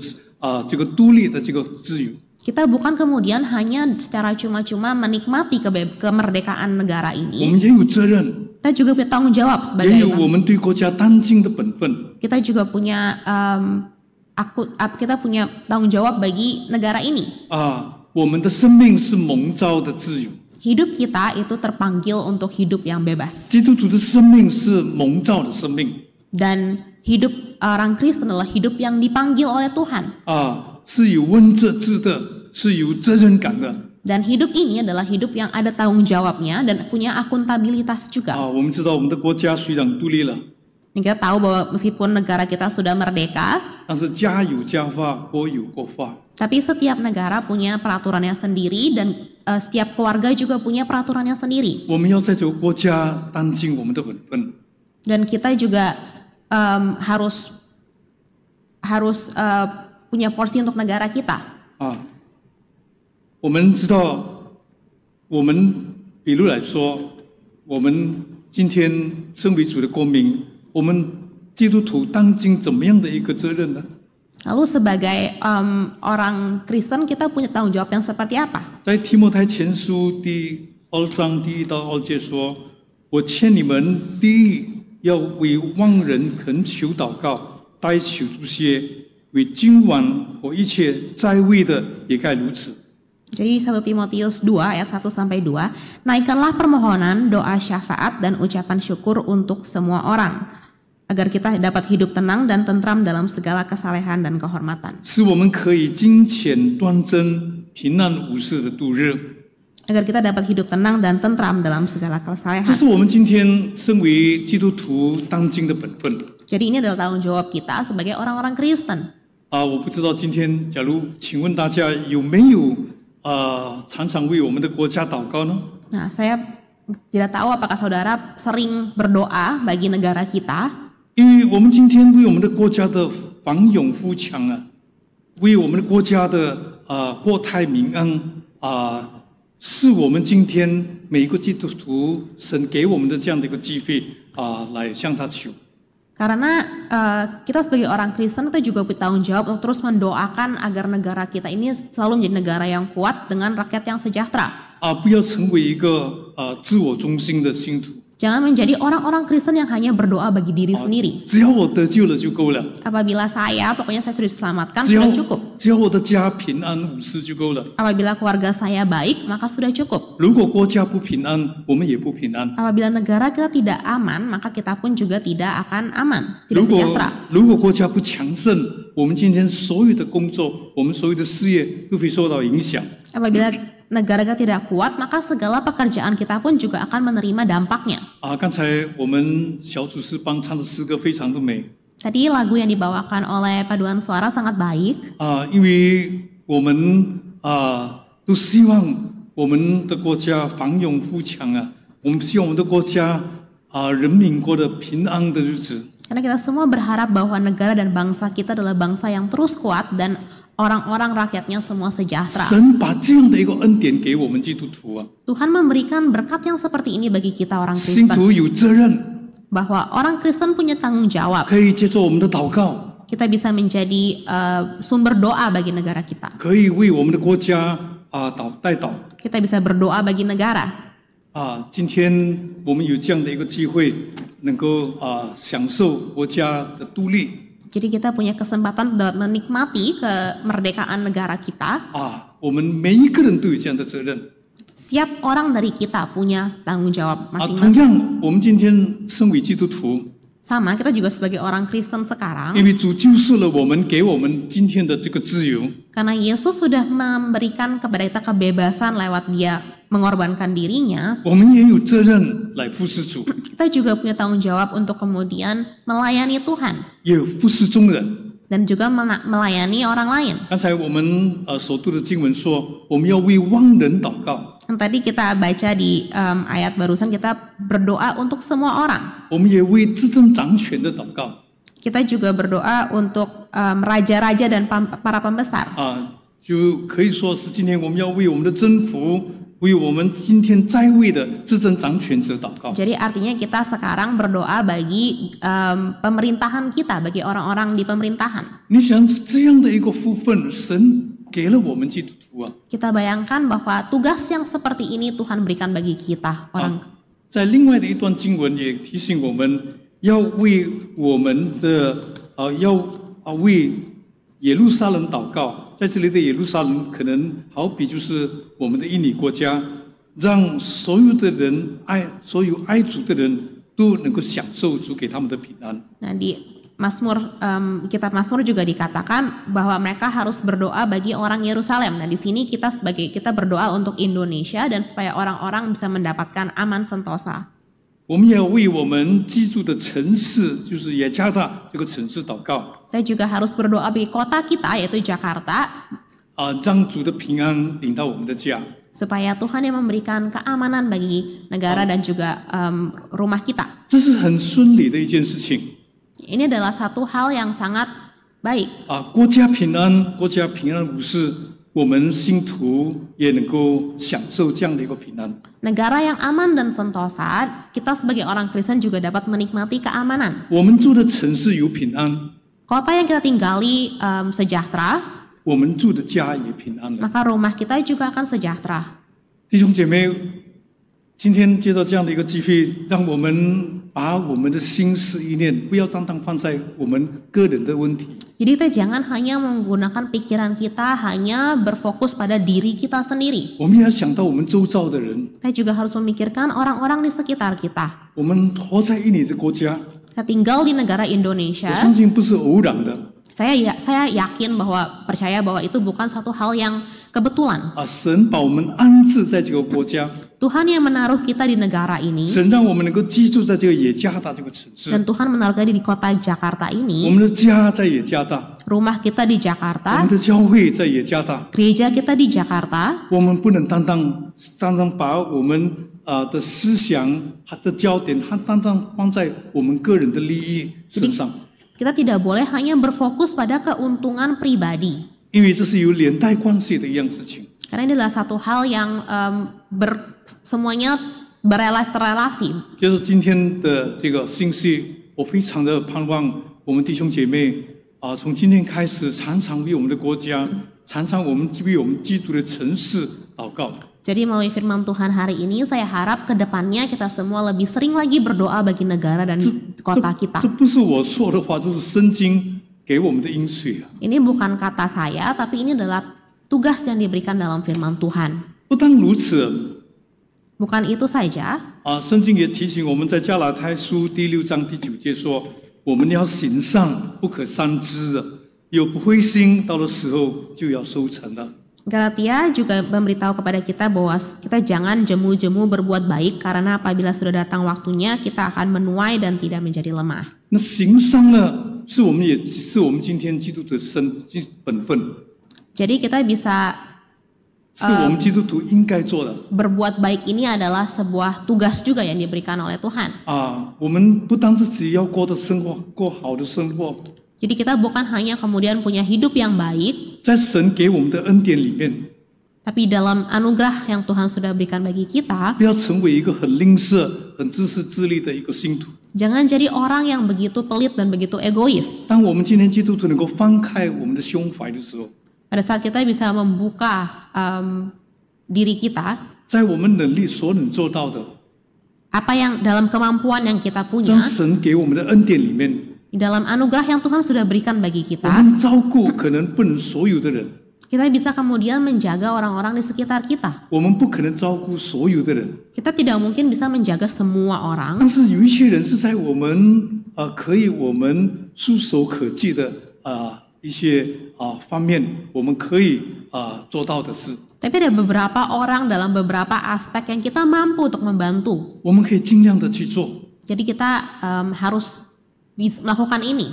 这个独立的这个自由， Kita bukan kemudian hanya secara cuma-cuma menikmati kemerdekaan negara 我 ini. 们也有责任， Kita juga punya tanggung jawab 也 sebagai 有我们对国家当尽的本分。 kita juga punya kita punya tanggung jawab bagi negara ini. 啊，我们的生命是蒙召的自由， Hidup kita itu terpanggil untuk hidup yang bebas. 基督徒的生命是蒙召的生命 Dan hidup orang Kristen adalah hidup yang dipanggil oleh Tuhan. 啊，是有温责制的，是有责任感的 Dan hidup ini adalah hidup yang ada tanggung jawabnya dan punya akuntabilitas 啊。 juga. 我们知道我们的国家虽然独立了， Dan kita tahu bahwa meskipun negara kita sudah merdeka, 但是家有家法，国有国法 tapi setiap negara punya peraturannya sendiri dan setiap keluarga juga punya peraturannya sendiri. 我们要在这个国家当尽我们的本分 Dan kita juga harus punya porsi untuk negara kita. 啊。我们知道，我们比如来说，我们今天身为主的公民，我们基督徒当尽怎么样的一个责任呢？ Lalu sebagai orang Kristen kita punya tanggung jawab yang seperti apa? 在提摩太前书第2章第1到2节说：“我劝你们，第一要为万人恳求祷告，代求这些，为君王和一切在位的也该如此。” Jadi 1 Timotius 2 ayat 1 sampai 2, naikkanlah permohonan, doa syafaat dan ucapan syukur untuk semua orang, agar kita dapat hidup tenang dan tentram dalam segala kesalehan dan kehormatan. 使我们可以金钱端正、平安无事的度日。 Agar kita dapat hidup tenang dan tentram dalam segala 这 kesalehan. 是我们今天身为基督徒当今的本分。 Jadi ini adalah tanggung jawab kita sebagai orang-orang Kristen. 我不知道今天，假如请问大家有没有常常为我们的国家祷告呢？ Nah, saya tidak tahu apakah saudara sering berdoa bagi negara kita. 因为我们今天为我们的国家的繁荣富强啊，为我们的国家的国泰民安是我们今天每一个基督徒神给我们的这样的一个机会来向他求。 Karena kita sebagai orang Kristen itu juga bertanggung jawab untuk terus mendoakan agar negara kita ini selalu menjadi negara yang kuat dengan rakyat yang sejahtera. 不要成为一个自我中心的信徒。 Jangan menjadi orang-orang Kristen yang hanya berdoa bagi diri sendiri. 只要我得救了就够了， Apabila pokoknya saya sudah diselamatkan, sudah cukup. 只要我的家平安无事就够了。 Apabila keluarga saya baik, maka sudah cukup. 如果国家不平安，我们也不平安。 Apabila negara kita tidak aman, maka kita pun juga tidak akan aman, tidak sejahtera. 如果国家不强盛，我们今天所有的工作，我们所有的事业都会受到影响。 Apabila negara kita tidak kuat, maka segala pekerjaan kita pun juga akan menerima dampaknya. 刚才我们小组诗帮唱的诗歌非常的美。 Tadi lagu yang dibawakan oleh paduan suara sangat baik. 因为我们都希望我们的国家繁荣富强我们希望我们的国家人民过得平安的日子。 Karena kita semua berharap bahwa negara dan bangsa kita adalah bangsa yang terus kuat dan orang-orang rakyatnya semua sejahtera. 神把这样的一个恩典给我们基督徒啊， Tuhan memberikan berkat yang seperti ini bagi kita orang 信 Kristen. 徒有责任， Bahwa orang Kristen punya tanggung jawab. 可以接受我们的祷告， Kita bisa menjadi sumber doa bagi negara kita. 可以为我们的国家代祷。 Kita bisa berdoa bagi negara. 今天我们有这样的一个机会，能够享受国家的独立。 Jadi kita punya kesempatan dapat menikmati kemerdekaan negara kita. 我们每一个人都有这样的责任。 Setiap orang dari kita punya tanggung jawab 同 masing-masing. 样，我们今天身为基督徒， Sama, kita juga sebagai orang Kristen sekarang. 因为主救赎了我们，给我们今天的这个自由。 Karena Yesus sudah memberikan kepada kita kebebasan lewat Dia mengorbankan dirinya, 我们也有责任来服侍主， kita juga punya tanggung jawab untuk kemudian melayani Tuhan 也服侍众人。 dan juga melayani orang lain. 刚才我们所读的经文说，我们要为亡人祷告， Yang tadi kita baca di ayat barusan, kita berdoa untuk semua orang. 我们也为执政掌权的祷告。 Kita juga berdoa untuk raja-raja dan para pembesar. 就可以说是今天我们要为我们的征服，为我们今天在位的执政掌权者祷告。 Jadi artinya kita sekarang berdoa bagi pemerintahan kita, bagi orang-orang di pemerintahan. 你想这样的一个福分，神给了我们基督徒啊。 Kita bayangkan bahwa tugas yang seperti ini Tuhan berikan bagi kita orang. 在另外的一段经文也提醒我们，要为我们的为耶路撒冷祷告。在这里的耶路撒冷，可能好比就是我们的印尼国家，让所有的人所有爱主的人都能够享受主给他们的平安。 Nah, di kitab Mazmur juga dikatakan bahwa mereka harus berdoa bagi orang Yerusalem. Nah, di sini kita berdoa untuk Indonesia dan supaya orang-orang bisa mendapatkan aman sentosa. 我们也要为我们居住的城市，就是雅加达这个城市祷告。 Saya juga harus berdoa bagi kota kita yaitu Jakarta. 让主的平安领到我们的家。 Supaya Tuhan yang memberikan keamanan bagi negara dan juga rumah kita. 这是很顺利的一件事情。 Ini adalah satu hal yang sangat baik. 国家平安无事，我们信徒也能够享受这样的一个平安。 Negara yang aman dan sentosa, kita sebagai orang Kristen juga dapat menikmati keamanan. 我们住的城市有平安， Kota yang kita tinggali sejahtera, 我们住的家也平安了。 maka rumah kita juga akan sejahtera. 弟兄姐妹，今天接到这样的一个机会，让我们把我们的心思意念不要单单放在我们个人的问题。 Jadi kita jangan hanya menggunakan pikiran kita hanya berfokus pada diri kita sendiri. 我们也要想到我们周遭的人。 Kita juga harus memikirkan orang-orang di sekitar kita. 我们活在印尼的国家， Kita tinggal di negara 我 Indonesia. 相信不是偶然的。 Saya yakin percaya bahwa itu bukan satu hal yang kebetulan. 神把我们安置在这个国家， Tuhan yang menaruh kita di negara ini 神让我们能够居住在这个雅加达这个城市。 dan Tuhan menaruh kita di kota Jakarta 我 ini, 们的家在雅加达， rumah kita di 我 Jakarta, 们的教会在雅加达， gereja kita di Jakarta. 我们不能单单把我们的思想的焦点单单放在我们个人的利益身上， Kita tidak boleh hanya berfokus pada keuntungan pribadi. 因为这是有连带关系的一样事情。 Karena ini adalah satu hal yang semuanya terrelasi. 就是今天的这个信息，我非常的盼望我们弟兄姐妹从今天开始，常常为我们的国家，常常为我们基督的城市祷告。 Jadi melalui firman Tuhan hari ini, saya harap ke depannya kita semua lebih sering lagi berdoa bagi negara dan kota kita. 这不是我说的话，这是圣经给我们的应许。 Ini bukan kata saya, tapi ini adalah tugas yang diberikan dalam firman Tuhan. 不单如此， Bukan itu saja, 圣经也提醒我们在加拉太书第6章第9节说，我们要行善，不可伤枝，有不灰心，到了时候就要收成了。 Galatia juga memberitahu kepada kita bahwa kita jangan jemu-jemu berbuat baik karena apabila sudah datang waktunya kita akan menuai dan tidak menjadi lemah. 那行善呢，是我们今天基督的本分。 Jadi kita bisa 是我们基督徒应该做的。 berbuat baik ini adalah sebuah tugas juga yang diberikan oleh Tuhan. 我们不单自己要过的生活，过好的生活， Jadi kita bukan hanya kemudian punya hidup yang baik, 在神给我们的恩典里面， tapi dalam anugerah yang Tuhan sudah berikan bagi kita, 不要成为一个很吝啬、很自私自利的一个信徒。 jangan jadi orang yang begitu pelit dan begitu egois. 当我们今天基督徒能够翻开我们的胸怀的时候， Pada saat kita bisa membuka diri kita, 在我们能力所能做到的， apa yang dalam kemampuan yang kita 在 punya, 神给我们的恩典里面， di dalam anugerah yang Tuhan sudah berikan bagi 我 kita, 们照顾可能不能所有的人， kita bisa kemudian menjaga orang-orang di sekitar kita. 我们不可能照顾所有的人， Kita tidak mungkin bisa menjaga semua orang, 但是有一些人是在我们可以我们触手可及的一些方面，我们可以做到的事， tapi ada beberapa orang dalam beberapa aspek yang kita mampu untuk membantu. 我们可以尽量的去做 Jadi kita harus melakukan ini.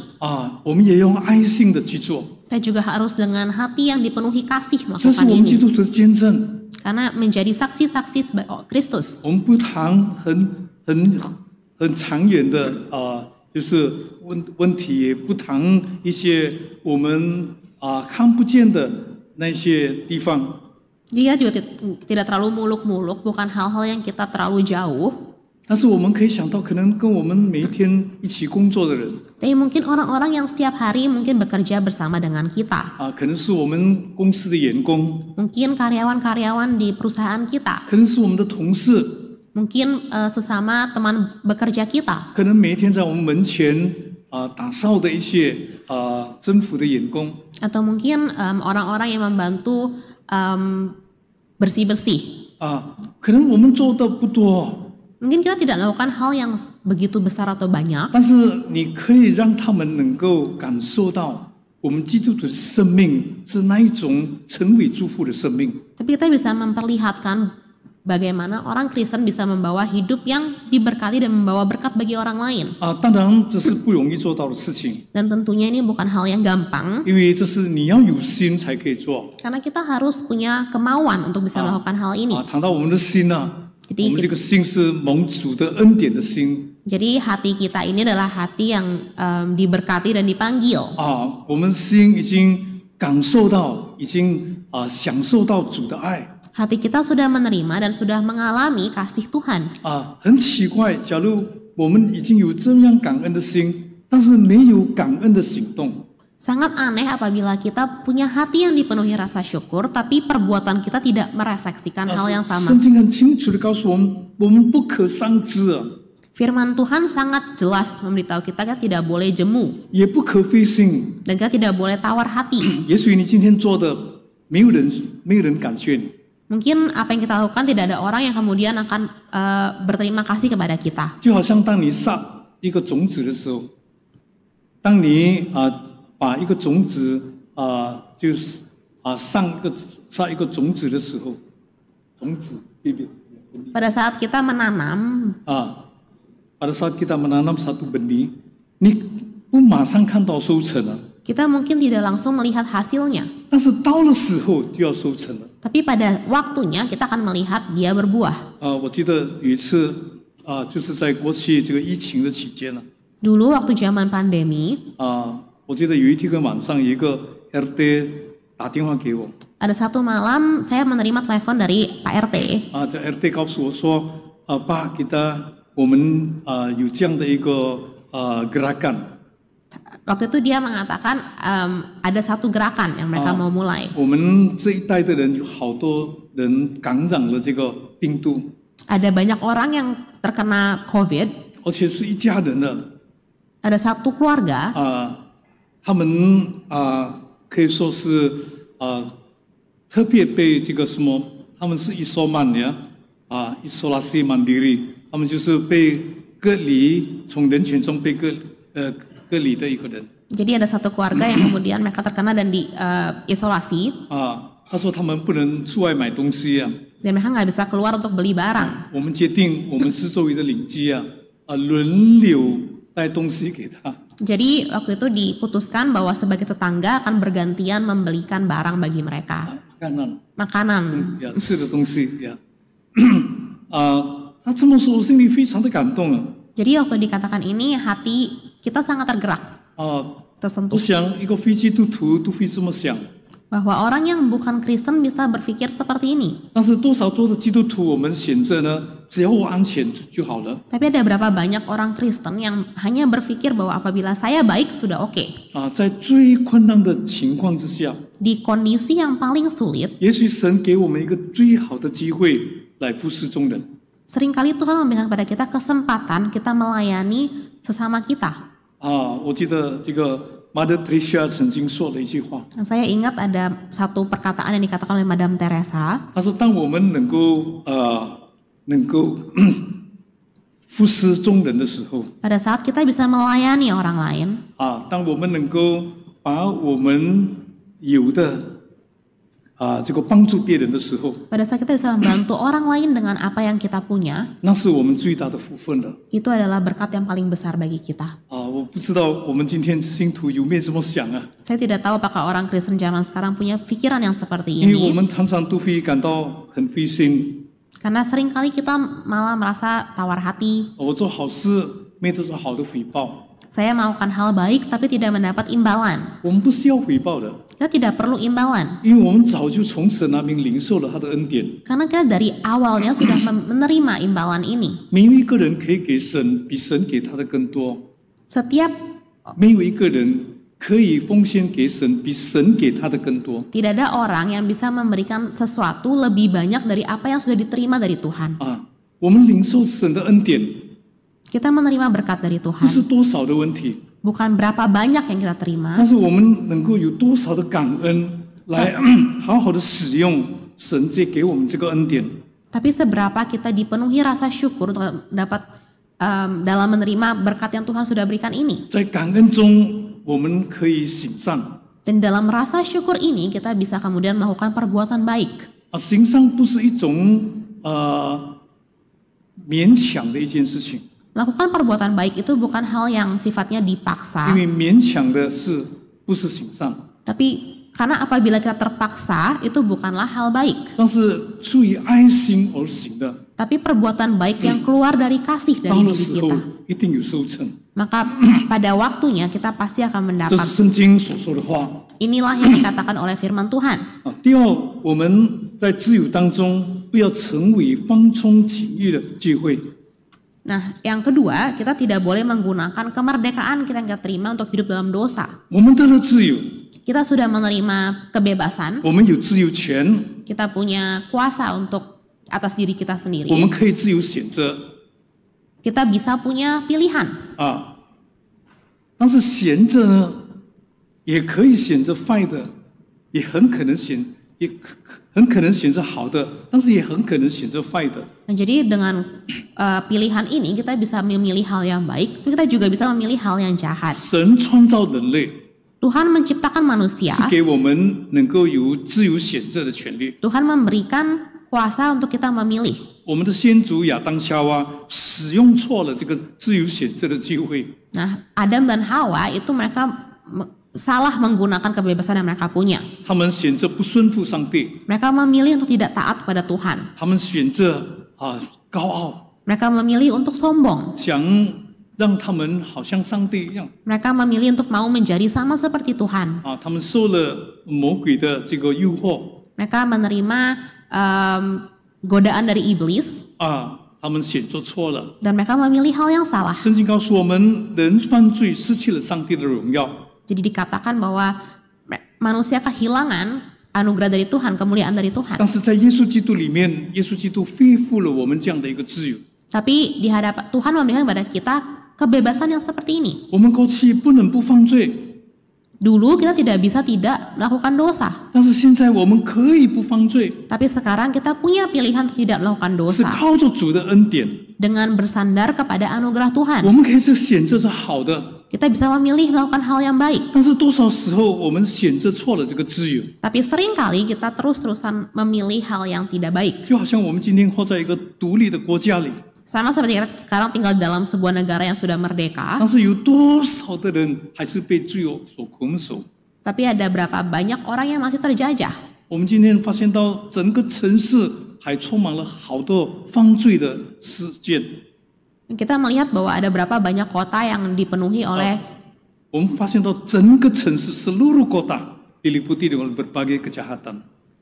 我们也用爱心的去做， Kita juga harus dengan hati yang dipenuhi kasih 这是 melakukan 我们基 ini. 督徒的见证。 Karena menjadi saksi-saksi sebagai Kristus. 我们不谈很长远的就是问题，也不谈一些我们看不见的那些地方。 Dia juga tidak terlalu muluk-muluk, bukan hal-hal yang kita terlalu jauh. 但是我们可以想到，可能跟我们每一天一起工作的人， Tapi mungkin orang-orang yang setiap hari mungkin bekerja bersama dengan kita. 可能是我们公司的员工， Mungkin karyawan-karyawan di perusahaan kita. 可能是我们的同事， Mungkin sesama teman bekerja kita. 可能每一天在我们门前打扫的一些政府的员工， Atau mungkin orang-orang yang membantu bersih-bersih. 可能我们做的不多。 Mungkin kita tidak melakukan hal yang begitu besar atau banyak. 但是你可以让他们能够感受到，我们基督徒的生命是那一种成为祝福的生命。 Tapi kita bisa memperlihatkan bagaimana orang Kristen bisa membawa hidup yang diberkati dan membawa berkat bagi orang lain. 当然这是不容易做到的事情， Dan tentunya ini bukan hal yang gampang. 因为这是你要有心才可以做。 Karena kita harus punya kemauan untuk bisa melakukan hal ini. 谈到我们的心呢， Jadi 我们这个心是蒙主的恩典的心。 Jadi hati kita ini adalah hati yang diberkati dan dipanggil. 我们心已经感受到，已经享受到主的爱。 Hati kita sudah menerima dan sudah mengalami kasih Tuhan. 很奇怪，假如我们已经有这样感恩的心，但是没有感恩的行动。 Sangat aneh apabila kita punya hati yang dipenuhi rasa syukur, tapi perbuatan kita tidak merefleksikan hal yang 圣 sama. 经很清楚的告诉我们，我们不可伤知啊， Firman Tuhan sangat jelas memberitahu kita tidak boleh jemu 也不可灰心。 dan kita tidak boleh tawar hati. 也许你今天做的，没有人感谢你， Mungkin apa yang kita lakukan tidak ada orang yang kemudian akan berterima kasih kepada kita. 就好像当你撒一个种子的时候，当你把一个种子就是撒一个种子的时候，种子Pada saat kita menanam, pada saat kita menanam satu benih，你不马上看到收成了， kita mungkin tidak langsung melihat hasilnya. 但是到了时候就要收成了。 Tapi pada waktunya kita akan melihat dia berbuah. 我记得有一次就是在过去这个疫情的期间呢， Dulu waktu zaman pandemi, 我记得有一天晚上，有一个 RT 打电话给我， ada satu malam saya menerima telepon dari Pak RT. 这 RT 告诉我说，爸，我们有这样的一个gerakan。 Waktu itu dia mengatakan ada satu gerakan yang mereka mau mulai. 我们这一代的人有好多人感染了这个病毒， Ada banyak orang yang terkena COVID. 而且是一家人的。 Ada satu keluarga. 他们可以说是特别被这个什么，他们是isoman ya，isolasi mandiri， 他们就是被隔离，从人群中被隔离的一个人。 Jadi ada satu keluarga yang kemudian mereka terkena dan diisolasi. 他说他们不能出外买东西啊。 Dan mereka nggak bisa keluar untuk beli barang. 我们决定，我们是周围的邻居轮流带东西给他。 Jadi waktu itu diputuskan bahwa sebagai tetangga akan bergantian membelikan barang bagi mereka. makanan. 呀，吃的东西呀，他这么说，我心里非常的感动啊。 Jadi waktu dikatakan ini, hati kita sangat tergerak, 我 tersentuh. 想一个非基督徒都会这么想， Bahwa orang yang bukan Kristen bisa berpikir seperti ini. 但是多少做的基督徒，我们选择呢，只要我安全就好了。 Tapi ada berapa banyak orang Kristen yang hanya berpikir bahwa apabila saya baik sudah oke. 在最困难的情况之下， Di kondisi yang paling sulit, 也许神给我们一个最好的机会来服侍众人。 seringkali Tuhan memberikan kepada kita kesempatan kita melayani sesama kita. 我记得这个 Mother Teresa 曾经说了一句话， Nah, saya ingat ada satu perkataan yang dikatakan oleh Madam Teresa. 她说：“当我们能够服侍众人的时候， Pada saat kita bisa melayani orang lain, 当我们能够把我们有的这个帮助别人的时候， pada saat kita bisa membantu orang lain dengan apa yang kita punya, 那是我们最大的福分了。 itu adalah berkat yang paling besar bagi kita. 我不知道我们今天信徒有没有这么想啊？ Saya tidak tahu apakah orang Kristen zaman sekarang punya pikiran yang seperti 因为我 ini. 们常常都会感到很灰心， Karena seringkali kita malah merasa tawar hati. 我做好事没得到好的回报， Saya melakukan hal baik tapi tidak mendapat imbalan. 我们不需要回报的， Kita tidak perlu imbalan. 因为我们早就从神那边领受了他的恩典。 Karena kita dari awalnya sudah menerima imbalan ini. 没有一个人可以给神比神给他的更多， Setiap 没有一个人可以奉献给神比神给他的更多。 tidak ada orang yang bisa memberikan sesuatu lebih banyak dari apa yang sudah diterima dari Tuhan. 我们领受神的恩典， Kita menerima berkat dari 不 Tuhan. 是多少的问题， Bukan berapa banyak yang kita terima, 但是我们能够有多少的感恩来好好的使用神这给我们这个恩典。 tapi seberapa kita dipenuhi rasa syukur untuk dapat dalam menerima berkat yang Tuhan sudah berikan ini. 在感恩中，我们可以行善。 Dan dalam rasa syukur ini kita bisa kemudian melakukan perbuatan baik. 行善不是一种勉强的一件事情， Melakukan perbuatan baik itu bukan hal yang sifatnya 因 dipaksa, 为勉强的是不是行善？ tapi karena apabila kita terpaksa itu bukanlah hal baik. 但是出于爱心而行的， Tapi perbuatan baik yang keluar dari kasih 到 dari 了 diri 时候 kita. 一定有收成。 Maka pada waktunya kita pasti akan 这是 mendapat. 圣经所说的话。 Inilah yang dikatakan oleh firman Tuhan. 第二，我们在自由当中不要成为放纵情欲的聚会。 Nah, yang kedua, kita tidak boleh menggunakan kemerdekaan kita yang kita terima untuk hidup dalam dosa. 我们得了自由， Kita sudah menerima kebebasan, 我们有自由权， kita punya kuasa untuk atas diri kita 我们 sendiri. 可以自由选择 Kita bisa punya pilihan. 但是闲着呢，也可以选择坏的，也很可能选择好的，但是也很可能选择坏的。 Nah, jadi dengan pilihan ini kita bisa memilih hal yang baik, tapi kita juga bisa memilih hal yang jahat. 神创造人类 Tuhan menciptakan manusia, 是给我们能够有自由选择的权利。 Tuhan memberikan kuasa untuk kita memilih. 我们的先祖亚当夏娃使用错了这个自由选择的机会， Nah, Adam dan Hawa itu mereka salah menggunakan kebebasan yang mereka punya. 他们选择不顺服上帝， Mereka memilih untuk tidak taat pada Tuhan. 他们选择高傲， Mereka memilih untuk sombong. 想让他们好像上帝一样 Mereka memilih untuk mau menjadi sama seperti Tuhan. 他们受了魔鬼的这个诱惑 Mereka menerima godaan dari iblis 他们选择错了。 dan mereka memilih hal yang salah. 圣经告诉我们，人犯罪失去了上帝的荣耀， Jadi dikatakan bahwa manusia kehilangan anugerah dari Tuhan, kemuliaan dari Tuhan. 但是在耶稣基督里面，耶稣基督恢复了我们这样的一个自由。 Tapi di hadapan Tuhan memberikan kepada kita kebebasan yang seperti ini. 我们过去不能不犯罪， Dulu kita tidak bisa tidak melakukan dosa. 但是现在我们可以不犯罪， Tapi sekarang kita punya pilihan untuk tidak melakukan 是 dosa 靠着主的恩典， dengan bersandar kepada anugerah 我 Tuhan. 们可以是选择是好的。 Kita bisa memilih melakukan hal yang baik. 但是多少时候我们选择错了这个自由， Tapi seringkali kita terus-terusan memilih hal yang tidak baik. 就好像我们今天活在一个独立的国家里， Sama seperti kita sekarang tinggal dalam sebuah negara yang sudah merdeka. 但是有多少的人还是被罪恶所捆锁？ Tapi ada berapa banyak orang yang masih terjajah. 我们今天发现到整个城市还充满了好多犯罪的事件。 Kita melihat bahwa ada berapa banyak kota yang dipenuhi oleh 我们发现到整个城市 seluruh kota diliputi dengan berbagai kejahatan。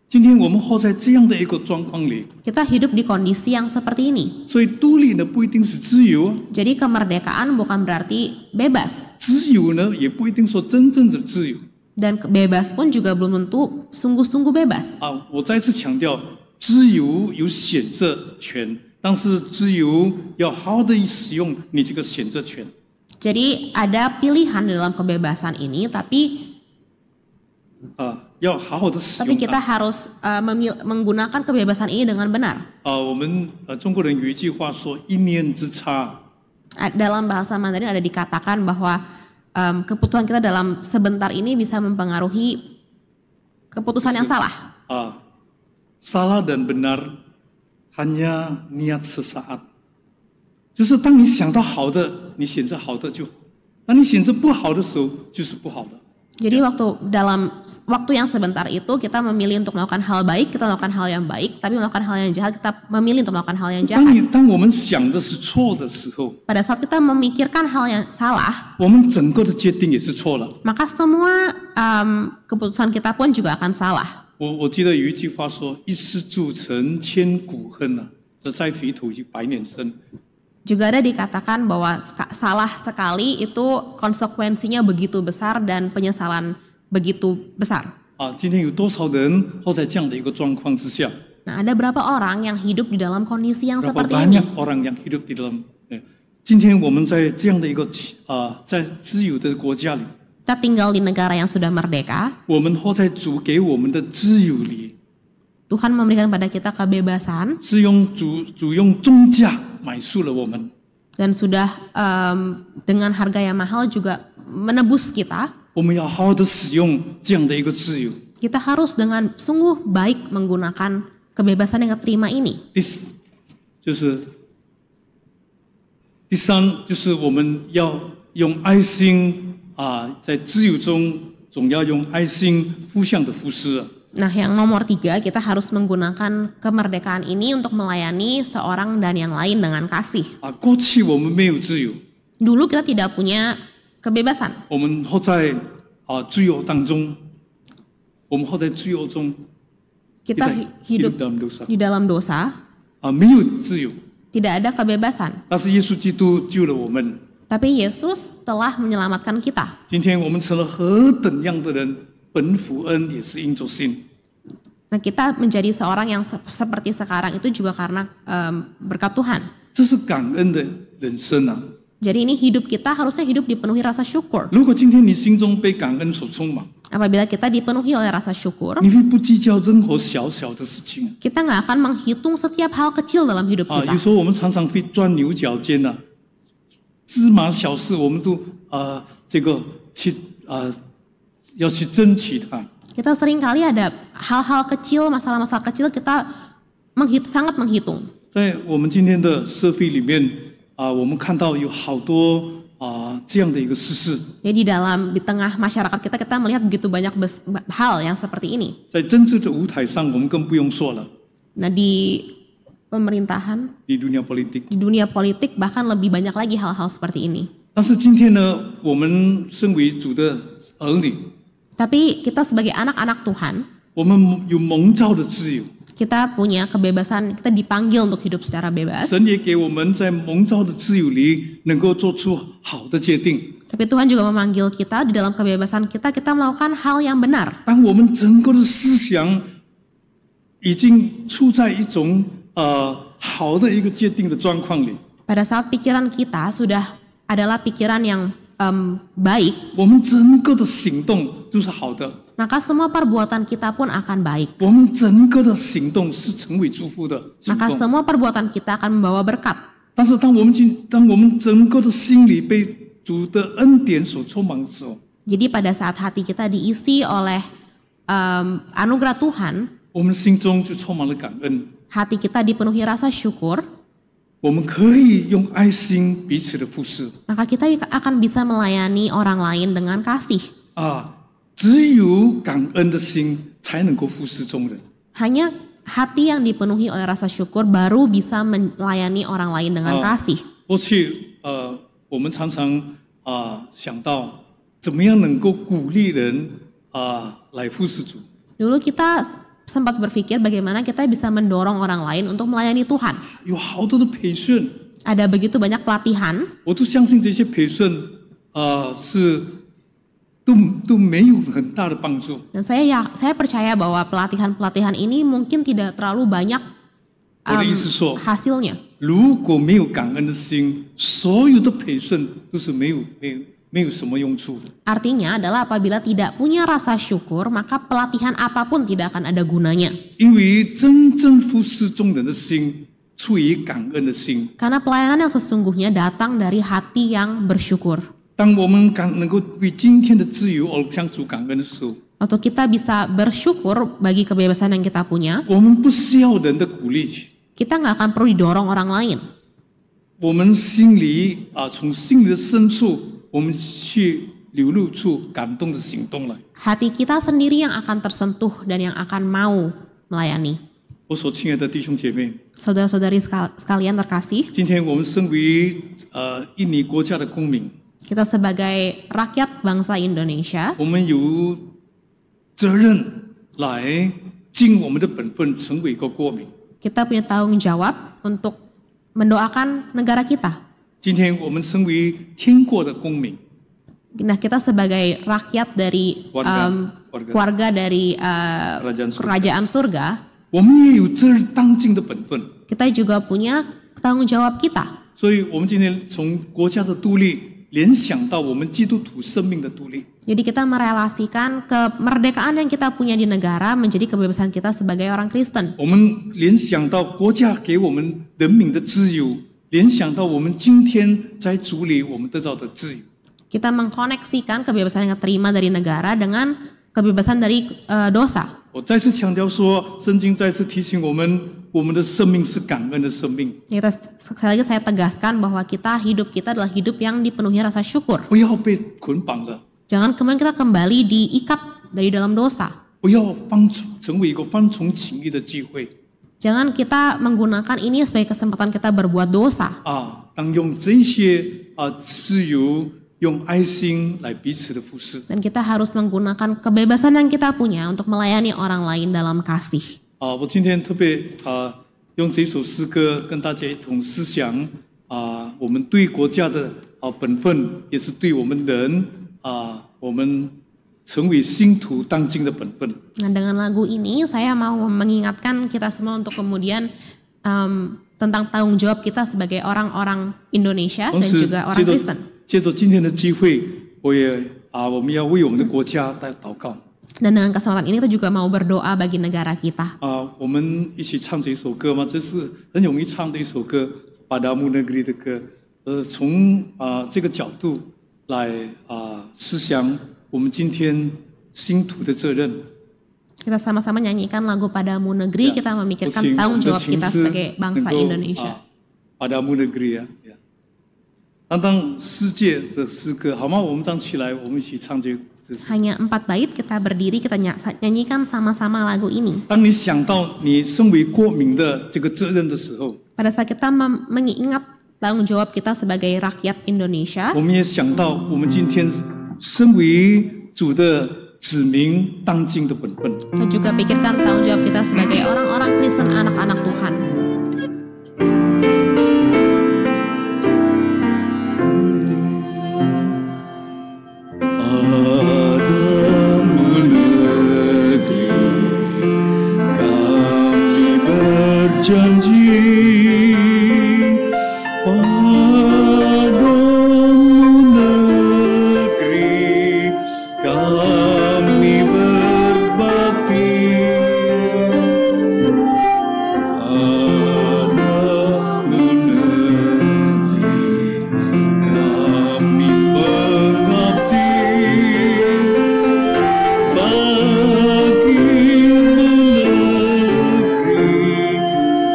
今天我们活在这样的一个状况里， kita hidup di kondisi yang seperti ini. 所以独立呢不一定是自由， Jadi kemerdekaan bukan berarti bebas. 自由呢也不一定说真正的自由。 Dan bebas pun juga belum tentu sungguh-sungguh bebas. 我再次强调，自由有选择权，但是自由要好好的使用你这个选择权。 Jadi ada pilihan di dalam kebebasan ini, tapi 要好好的使用它。 tapi kita harus menggunakan kebebasan ini dengan benar. 我们中国人有一句话说“一念之差”。 Dalam bahasa Mandarin ada dikatakan bahwa keputusan kita dalam sebentar ini bisa mempengaruhi keputusan yang salah. Salah dan benar hanya niat sesaat. 就是当你想到好的，你选择好的就好；当你选择不好的时候，就是不好的。 Jadi dalam waktu yang sebentar itu kita memilih untuk melakukan hal baik, kita melakukan hal yang baik, tapi melakukan hal yang jahat kita memilih untuk melakukan hal yang jahat. 当我们想的是错的时候， Pada saat kita memikirkan hal yang salah, 我们整个的决定也是错了。 maka semua keputusan kita pun juga akan salah. 我记得有一句话说：“一失足成千古恨啊，这在肥土就百年生。” Juga ada dikatakan bahwa salah sekali itu konsekuensinya begitu besar dan penyesalan begitu besar. 今天有多少人活在这样的一个状况之下？ Nah, ada berapa orang yang hidup di dalam kondisi yang berapa seperti banyak ini? orang yang hidup di dalam 今天我们在这样的一个在自由的国家里， Kita tinggal di negara yang sudah merdeka. 我们活在主给我们的自由里。 Tuhan memberikan pada kita kebebasan 是用主用重价买赎了我们。 dan sudah dengan harga yang mahal juga menebus kita. 我们要好好的使用这样的一个自由。 Kita harus dengan sungguh baik menggunakan kebebasan yang kita terima ini. 第三就是我们要用爱心在自由中总要用爱心互相的服侍。 Nah, yang nomor 3, kita harus menggunakan kemerdekaan ini untuk melayani seorang dan yang lain dengan kasih. 过去我们没有自由， Dulu kita tidak punya kebebasan. 我们活在罪恶当中，我们活在罪恶中， Kita hidup dalam dosa， di dalam dosa, 没有自由。 tidak ada kebebasan. 但是耶稣基督救了我们。 Tapi Yesus telah menyelamatkan kita. 今天我们成了何等样的人？ 本福恩也是因着信。 Nah, kita menjadi seorang yang seperti sekarang itu juga karena berkat Tuhan. 这是感恩的人生啊！ Jadi ini hidup kita harusnya hidup dipenuhi rasa syukur. 如果今天你心中被感恩所充满， Apabila kita dipenuhi oleh rasa syukur, 你会不计较任何小小的事情。 kita nggak akan menghitung setiap hal kecil dalam hidup 有 kita. 时候我们常常会钻牛角尖啊，芝麻小事我们都要去争取它。 Kita sering kali ada hal-hal kecil, masalah-masalah kecil kita sangat menghitung. 在我们今天的社会里面我们看到有好多这样的一个事实。 Jadi di tengah masyarakat kita melihat begitu banyak hal yang seperti ini. 在政治的舞台上，我们更不用说了。 Nah, di pemerintahan, di dunia politik bahkan lebih banyak lagi hal-hal seperti ini. 但是今天呢，我们身为主的儿女， Tapi kita sebagai anak-anak Tuhan, 我们有蒙召的自由。 kita punya kebebasan, kita dipanggil untuk hidup secara bebas. 神也给我们在蒙召的自由里，能够做出好的决定。 Tapi Tuhan juga memanggil kita di dalam kebebasan kita melakukan hal yang benar. 当我们整个的思想已经处在一种好的一个决定的状况里， Pada saat pikiran kita sudah adalah pikiran yang baik, 我们整个的行动都是好的。 maka semua perbuatan kita pun akan baik. 我们整个的行动是成为祝福的行 Maka 动。 semua perbuatan kita akan membawa berkat. 但是当我们整个的心里被主的恩典所充满的时候， Jadi pada saat hati kita diisi oleh anugerah Tuhan, 我们心中就充满了感恩。 hati kita dipenuhi rasa syukur, 我们可以用爱心彼此的服侍 maka kita akan bisa melayani orang lain dengan kasih. 只有感恩的心才能够服侍众人。 Hanya hati yang dipenuhi oleh rasa syukur baru bisa melayani orang lain dengan kasih. 过去我们常常想到怎么样能够鼓励人来服侍主。 Dulu kita sempat berpikir bagaimana kita bisa mendorong orang lain untuk melayani Tuhan. 有好多的培训， Ada begitu banyak pelatihan, 我都相信这些培训都没有很大的帮助。 dan saya percaya bahwa pelatihan-pelatihan ini mungkin tidak terlalu banyak 我的意思说， hasilnya. 如果没有感恩的心，所有的培训都是没有什么用处的。 Artinya adalah apabila tidak punya rasa syukur, maka pelatihan apapun tidak akan ada gunanya. 因为真正服侍众人的心，出于感恩的心。 Karena pelayanan yang sesungguhnya datang dari hati yang bersyukur. 当我们能够为今天的自由而向主感恩的时候， Atau kita bisa bersyukur bagi kebebasan yang kita punya, 我们不需要人的鼓励， kita nggak akan perlu didorong orang lain. 我们心里从心里的深处，我们去流露出感动的行动来。 Hati kita sendiri yang akan tersentuh dan yang akan mau melayani. 我所亲爱的弟兄姐妹， Saudara-saudari sekalian terkasih, 今天我们身为印尼国家的公民， kita sebagai rakyat bangsa Indonesia, 我们有责任来尽我们的本分，成为一个国民。 kita punya tanggung jawab untuk mendoakan negara kita. 今天我们身为天国的公民， Nah, kita sebagai rakyat dari keluarga dari kerajaan surga, 我们也有责任当尽的本分。 kita juga punya tanggung jawab kita. 所以，我们今天从国家的独立联想到我们基督徒生命的独立。 Jadi kita merelasikan kemerdekaan yang kita punya di negara menjadi kebebasan kita sebagai orang Kristen. 我们联想到国家给我们人民的自由，联想到我们今天在主里我们得到的自由。 Kita mengkoneksikan kebebasan yang kita terima dari negara dengan kebebasan dari dosa. 我再次强调说，圣经再次提醒我们，我们的生命是感恩的生命， Sekali lagi saya tegaskan bahwa hidup kita adalah hidup yang dipenuhi rasa syukur. 不要被捆绑了， Jangan kemudian kita kembali diikat dari dalam dosa. 不要成为一个放纵情欲的机会 Jangan kita menggunakan ini sebagai kesempatan kita berbuat dosa. 当用这些自由，用爱心来彼此的服侍。 Dan kita harus menggunakan kebebasan yang kita punya untuk melayani orang lain dalam kasih. 我今天特别用这首诗歌跟大家一同思想我们对国家的本分，也是对我们人我们成为信徒当今的本分。 Nah, dengan lagu ini saya mau mengingatkan kita semua untuk kemudian tentang tanggung jawab kita sebagai orang-orang Indonesia dan juga orang Kristen. 借着今天的机会，我们要为我们的国家祷告。 Dan dengan kesempatan ini kita juga mau berdoa bagi negara kita. 我们一起唱这首歌吗？这是很容易唱的一首歌，巴达木那格里的歌。从这个角度来思想我们今天信徒的责任。 Kita sama-sama nyanyikan lagu Padamu Negeri, kita memikirkan tanggung jawab kita sebagai bangsa Indonesia. Padamu Negeri 啊，当世界的诗歌，好吗？我们站起来，我们一起唱这。 Hanya 4 bait, kita berdiri, kita nyanyikan sama-sama lagu ini. 当你想到你身为国民的这个责任的时候， Pada saat kita mengingat tanggung jawab kita sebagai rakyat Indonesia, 我们也想到我们今天身为主的子民当尽的本分。 kita juga pikirkan tanggung jawab kita sebagai orang-orang Kristen, anak-anak Tuhan.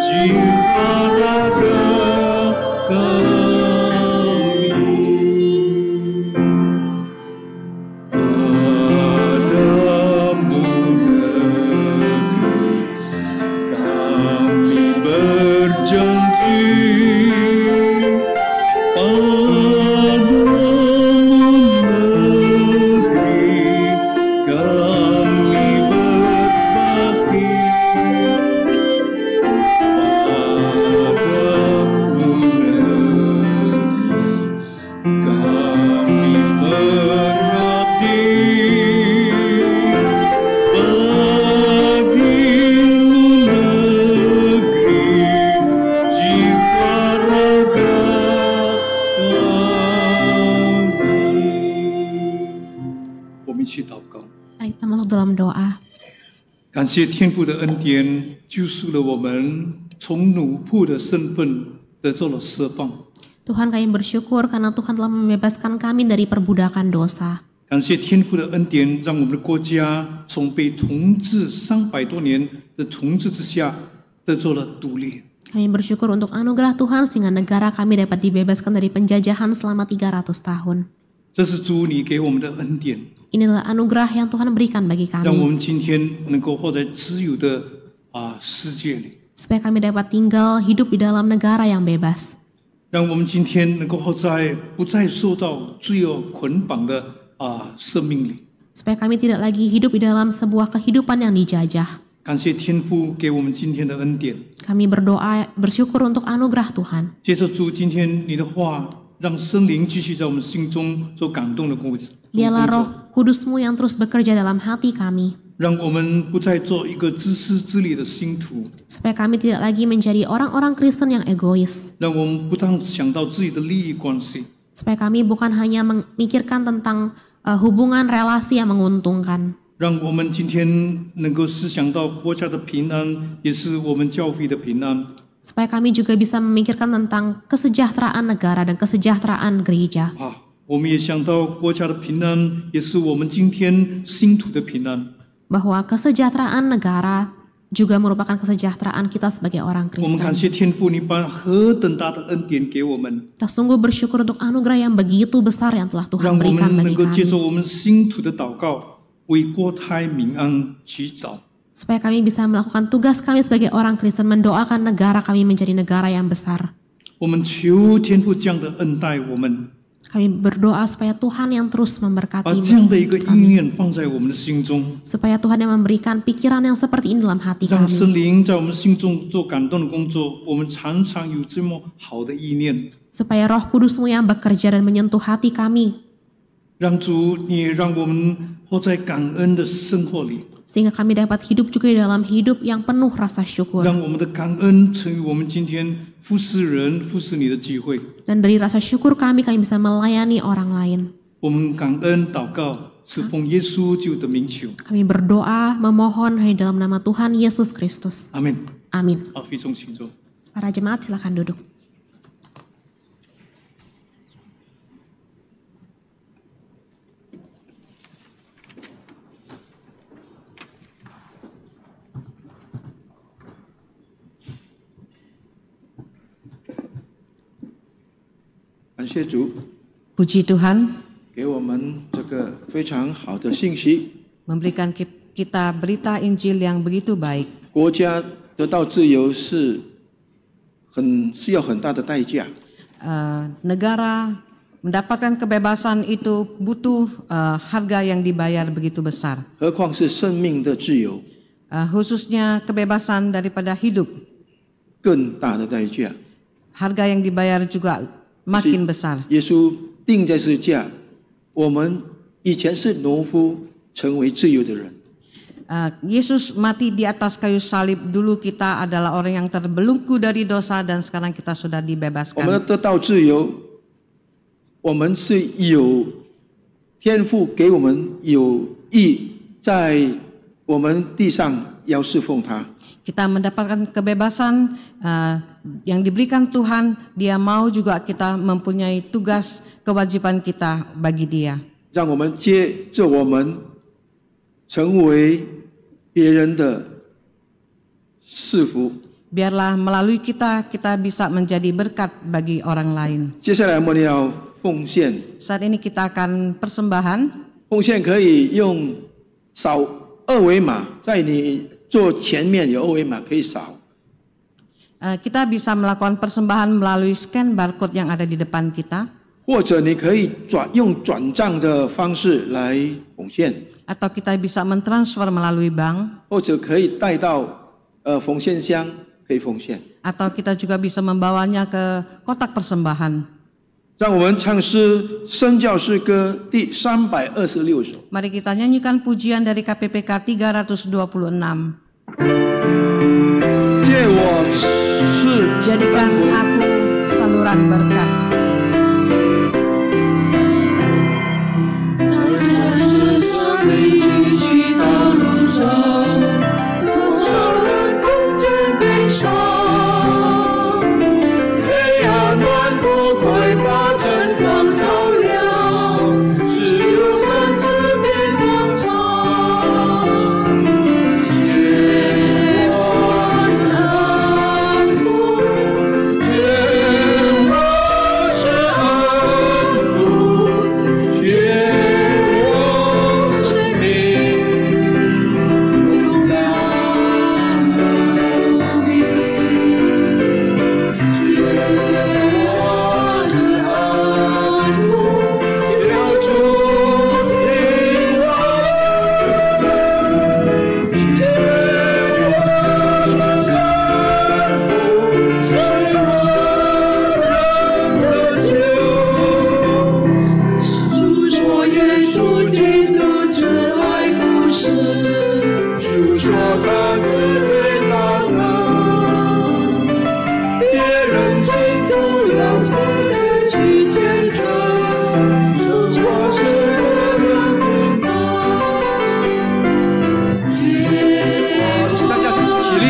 Jiwa 感谢天父的恩典，救赎了我们，从奴仆的身份得到了释放。 Tuhan, kami bersyukur karena Tuhan telah membebaskan kami dari perbudakan dosa. 感谢天父的恩典，让我们的国家从被统治300多年的统治之下得到了独立。 Kami bersyukur untuk anugerah Tuhan sehingga negara kami dapat dibebaskan dari penjajahan selama 300 tahun. 这是主你给我们的恩典， Inilah anugerah yang Tuhan berikan bagi 让我 kami 们今天能够活在自由的世界里， supaya kami dapat tinggal hidup di dalam negara yang bebas. 让我们今天能够活在不再受到罪恶捆绑的生命里。 Supaya kami tidak lagi hidup di dalam sebuah kehidupan yang dijajah. 感谢天父给我们今天的恩典。 Kami berdoa bersyukur untuk anugerah Tuhan. 接受主今天你的话，让圣灵继续在我们心中做感动的工作。 Biarlah roh kudus-Mu yang terus bekerja dalam hati kami. 让我们不再做一个自私自利的信徒， Supaya kami tidak lagi menjadi orang-orang Kristen yang egois. 让我们不但想到自己的利益关系， Supaya kami bukan hanya memikirkan tentang hubungan relasi yang menguntungkan. 让我们今天能够思想到国家的平安，也是我们教会的平安。 Supaya kami juga bisa memikirkan tentang kesejahteraan negara dan kesejahteraan gereja. 我们也想到国家的平安，也是我们今天信徒的平安。 Bahwa kesejahteraan negara juga merupakan kesejahteraan kita sebagai orang 我们感 Kristen. 谢天父，你把何等大的恩典给我们， Kita sungguh bersyukur untuk anugerah yang begitu besar yang telah 让 Tuhan 我 berikan 们能 bagi 够借着 kami. 我们信徒的祷告，为国泰民安祈祷。 Supaya kami bisa melakukan tugas kami sebagai orang Kristen mendoakan negara kami menjadi negara yang besar. 我们求天父这样的恩待我们， Kami berdoa supaya Tuhan yang terus 把 memberkati 这样的一个意 kami. 念放在我们的心中。 Supaya Tuhan yang memberikan pikiran yang seperti ini dalam hati 让 kami. 圣灵在我们心中做感动的工作，我们常常有这么好的意念。 Supaya roh kudus-Mu yang bekerja dan menyentuh hati kami. 让主，你也让我们活在感恩的生活里， Sehingga kami dapat hidup juga di dalam hidup yang penuh rasa syukur. 让我们的感恩成为我们今天服侍人、服侍你的机会。 Dan dari rasa syukur kami bisa melayani orang lain. 我们感恩祷告，是奉耶稣基督的名求。 Kami berdoa, memohon hanya dalam nama Tuhan Yesus Kristus. 阿门。 Amin. 好，弟兄请坐。 Para jemaat silakan duduk. Terima kasih主 Puji Tuhan 给我们这个非常好的信息， memberikan kita berita Injil yang begitu baik. 国家得到自由是需要很大的代价。 Negara mendapatkan kebebasan itu butuh harga yang dibayar begitu besar. 何况是生命的自由， Khususnya kebebasan daripada hidup. 更大的代价。 Harga yang dibayar juga makin besar. 耶稣钉在十字架，我们以前是农夫，成为自由的人。 Yesus mati di atas kayu salib. Dulu kita adalah orang yang terbelenggu dari dosa dan sekarang kita sudah 我们 dibebaskan. 得到自由，我们是有天父给我们有意在我们地上要侍奉他。 Kita mendapatkan kebebasan yang diberikan Tuhan. Dia mau juga kita mempunyai tugas kewajiban kita bagi Dia. 让我们接着我们成为别人的赐福。 Biarlah melalui kita bisa menjadi berkat bagi orang lain. 接下来我们要奉献， Saat ini kita akan persembahan. 奉献可以用扫二维码，在你坐前面有二维码可以扫。 Kita bisa melakukan persembahan melalui scan barcode yang ada di depan kita. 或者你可以用转账的方式来奉献， Atau kita bisa mentransfer melalui bank. 或者可以带到奉献箱可以奉献。 Atau kita juga bisa membawanya ke kotak persembahan. 让我们唱诗宣教诗歌第326首。 Mari kita nyanyikan pujian dari KPPK 326. 借我是 Jadikan aku saluran berkat. 在这世上没崎岖道路走，说他是最大的，别人谁都要从他去见证，说我是何等的大。请大家起立。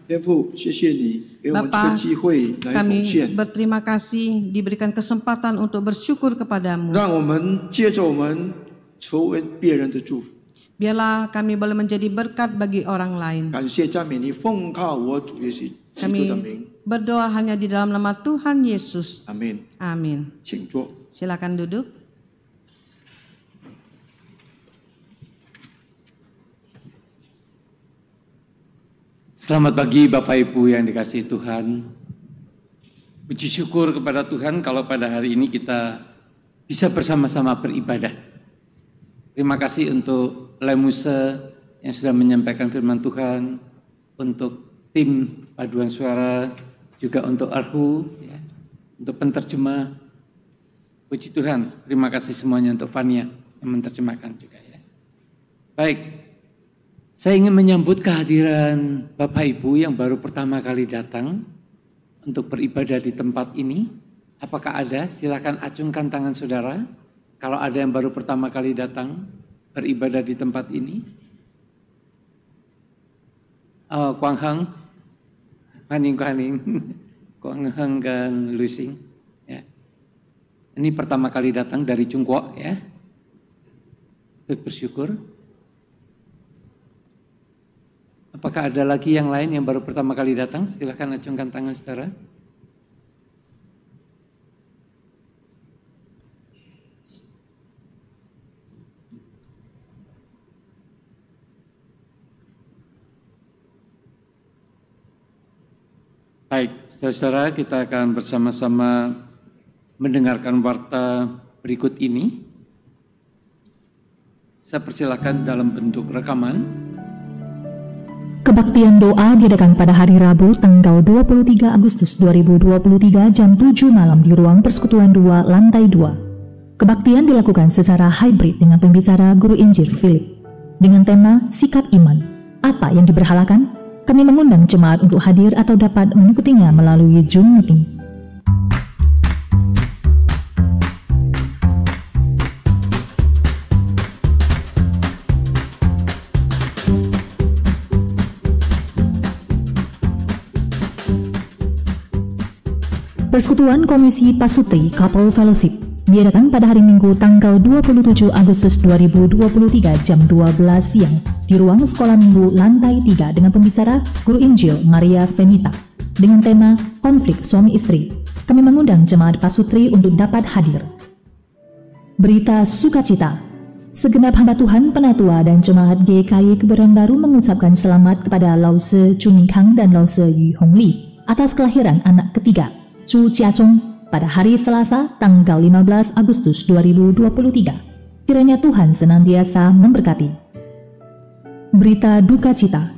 天父，谢谢你给我们这个机会来奉 Kami 献， berterima kasih diberikan kesempatan untuk bersyukur kepadamu. 让我们借着我们成为别人的祝福。 Biarlah kami boleh menjadi berkat bagi orang lain. 感谢赞美你，奉靠我主耶稣基督的 Kami 名， berdoa hanya di dalam nama Tuhan Yesus. 阿门。 Amin. 请坐。 Silakan duduk. Selamat pagi Bapak Ibu yang dikasihi Tuhan. Puji syukur kepada Tuhan kalau pada hari ini kita bisa bersama-sama beribadah. Terima kasih untuk Lemuse yang sudah menyampaikan firman Tuhan, untuk tim paduan suara, juga untuk Arhu, ya, untuk penterjemah. Puji Tuhan, terima kasih semuanya untuk Fania yang menerjemahkan juga ya. Baik, saya ingin menyambut kehadiran Bapak Ibu yang baru pertama kali datang untuk beribadah di tempat ini. Apakah ada? Silakan acungkan tangan saudara. Kalau ada yang baru pertama kali datang beribadah di tempat ini. Oh, Quang Heng, Haning, Quang Heng dan Lusing. Ya. Ini pertama kali datang dari Cungkuok ya. Bersyukur. Apakah ada lagi yang lain yang baru pertama kali datang? Silakan acungkan tangan saudara. Baik, saudara, kita akan bersama-sama mendengarkan warta berikut ini. Saya persilakan dalam bentuk rekaman. Kebaktian doa diadakan pada hari Rabu tanggal 23 Agustus 2023 jam 7 malam di ruang persekutuan 2 lantai 2. Kebaktian dilakukan secara hybrid dengan pembicara Guru Injil Philip. Dengan tema Sikap Iman. Apa yang diberhalakan? Kami mengundang jemaat untuk hadir atau dapat mengikutinya melalui Zoom meeting. Persekutuan Komisi Pasutri Couple Fellowship diadakan pada hari Minggu tanggal 27 Agustus 2023 jam 12 siang di ruang sekolah minggu lantai 3 dengan pembicara Guru Injil Maria Venita dengan tema konflik suami istri. Kami mengundang jemaat Pasutri untuk dapat hadir. Berita sukacita. Segenap hamba Tuhan, penatua dan jemaat GKI Kebayoran Baru mengucapkan selamat kepada Lause Chumingkang dan Lause Yu Hongli atas kelahiran anak ketiga Chu Jiachong pada hari Selasa tanggal 15 Agustus 2023. Kiranya Tuhan senantiasa memberkati. Berita duka cita.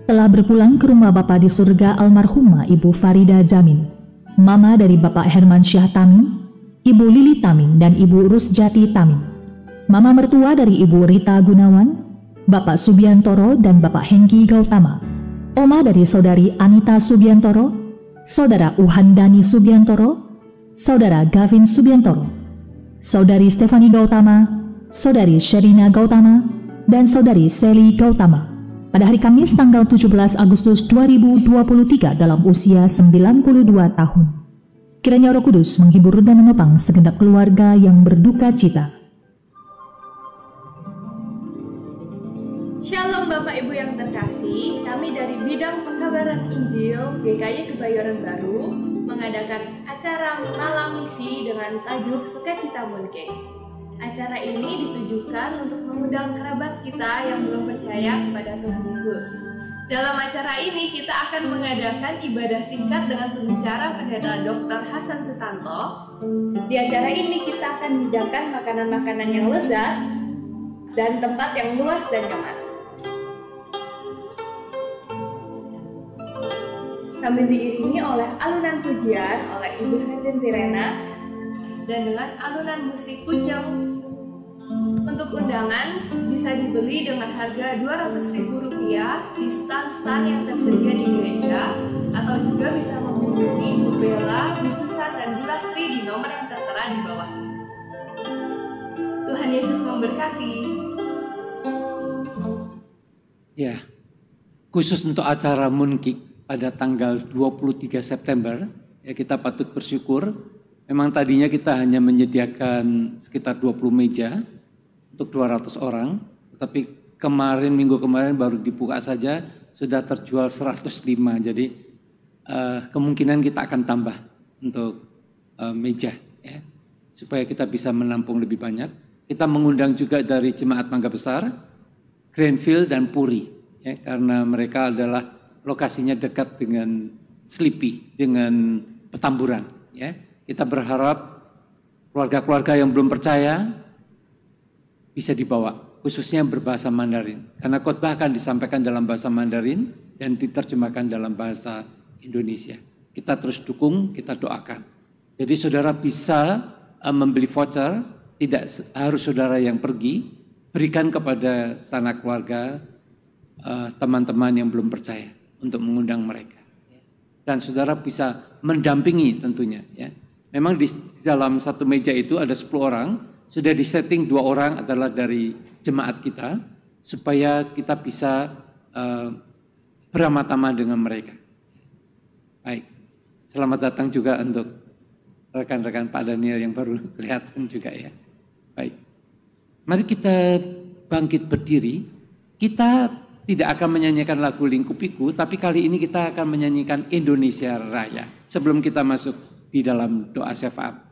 Telah berpulang ke rumah Bapa di surga almarhumah Ibu Farida Jamin, mama dari Bapak Herman Syah Tamin, Ibu Lili Tamin dan Ibu Rusjati Tamin, mama mertua dari Ibu Rita Gunawan, Bapak Subiantoro dan Bapak Hengki Gautama, oma dari Saudari Anita Subiantoro, Saudara Uhandani Subiantoro, Saudara Gavin Subiantoro, Saudari Stefani Gautama, Saudari Sherina Gautama, dan Saudari Seli Gautama pada hari Kamis tanggal 17 Agustus 2023 dalam usia 92 tahun. Kiranya Roh Kudus menghibur dan menopang segenap keluarga yang berduka cita. Shalom Bapak Ibu yang terkasih, kami dari Bidang Pengkabaran Injil GKI Kebayoran Baru mengadakan acara malam misi dengan tajuk Sukacita Mooncake. Acara ini ditujukan untuk mengundang kerabat kita yang belum percaya kepada Tuhan Yesus. Dalam acara ini kita akan mengadakan ibadah singkat dengan pembicara Pendeta Dr. Hasan Sutanto. Di acara ini kita akan hidangkan makanan-makanan yang lezat dan tempat yang luas dan nyaman. Sambil diiringi oleh alunan pujian oleh Ibu Henden Tirena dan dengan alunan musik kucing. Untuk undangan bisa dibeli dengan harga Rp200.000 di stand-stand yang tersedia di gereja, atau juga bisa menghubungi Bu Bella, Bu Susan, dan Bu Lastri di nomor yang tertera di bawah. Tuhan Yesus memberkati. Ya, khusus untuk acara Mooncake pada tanggal 23 September, ya kita patut bersyukur. Memang tadinya kita hanya menyediakan sekitar 20 meja untuk 200 orang, tetapi minggu kemarin baru dibuka saja sudah terjual 105. Jadi kemungkinan kita akan tambah untuk meja, ya, supaya kita bisa menampung lebih banyak. Kita mengundang juga dari Jemaat Mangga Besar, Greenfield dan Puri, ya, karena mereka adalah lokasinya dekat dengan Sleepy, dengan Petamburan. Ya. Kita berharap keluarga-keluarga yang belum percaya bisa dibawa, khususnya berbahasa Mandarin. Karena khotbah akan disampaikan dalam bahasa Mandarin dan diterjemahkan dalam bahasa Indonesia. Kita terus dukung, kita doakan. Jadi saudara bisa membeli voucher, tidak harus saudara yang pergi, berikan kepada sanak keluarga, teman-teman yang belum percaya untuk mengundang mereka. Dan saudara bisa mendampingi tentunya. Ya. Memang di dalam satu meja itu ada 10 orang, sudah disetting 2 orang adalah dari jemaat kita, supaya kita bisa beramah-tamah dengan mereka. Baik, selamat datang juga untuk rekan-rekan Pak Daniel yang baru kelihatan juga ya. Baik, mari kita bangkit berdiri. Kita tidak akan menyanyikan lagu Lingkupiku, tapi kali ini kita akan menyanyikan Indonesia Raya. Sebelum kita masuk di dalam doa syafaat.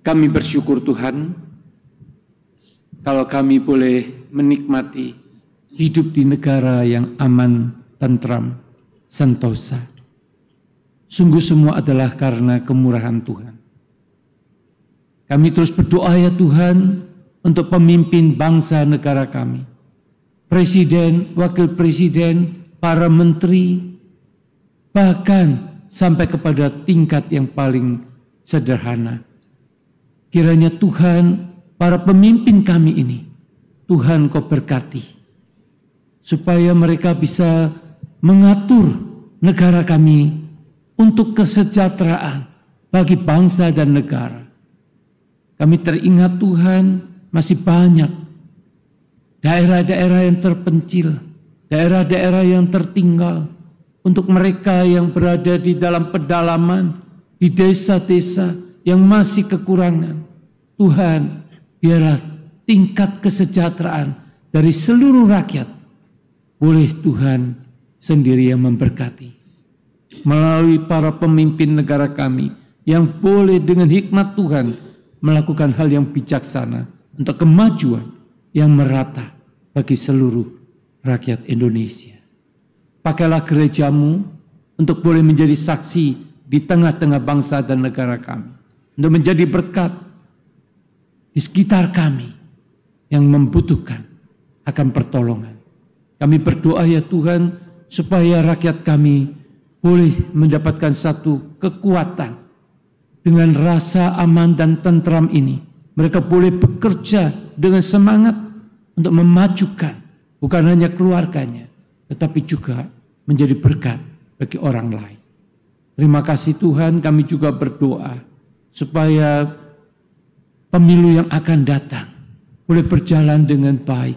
Kami bersyukur Tuhan, kalau kami boleh menikmati hidup di negara yang aman, tentram, sentosa. Sungguh semua adalah karena kemurahan Tuhan. Kami terus berdoa ya Tuhan untuk pemimpin bangsa negara kami. Presiden, wakil presiden, para menteri, bahkan sampai kepada tingkat yang paling sederhana. Kiranya Tuhan, para pemimpin kami ini, Tuhan Kau berkati, supaya mereka bisa mengatur negara kami untuk kesejahteraan bagi bangsa dan negara. Kami teringat Tuhan, masih banyak daerah-daerah yang terpencil, daerah-daerah yang tertinggal, untuk mereka yang berada di dalam pedalaman, di desa-desa yang masih kekurangan. Tuhan, biarlah tingkat kesejahteraan dari seluruh rakyat boleh Tuhan sendiri yang memberkati. Melalui para pemimpin negara kami yang boleh dengan hikmat Tuhan melakukan hal yang bijaksana untuk kemajuan yang merata bagi seluruh rakyat Indonesia. Pakailah gerejamu untuk boleh menjadi saksi di tengah-tengah bangsa dan negara kami, untuk menjadi berkat di sekitar kami yang membutuhkan akan pertolongan. Kami berdoa ya Tuhan, supaya rakyat kami boleh mendapatkan satu kekuatan. Dengan rasa aman dan tentram ini, mereka boleh bekerja dengan semangat untuk memajukan bukan hanya keluarganya, tetapi juga menjadi berkat bagi orang lain. Terima kasih Tuhan, kami juga berdoa supaya pemilu yang akan datang boleh berjalan dengan baik,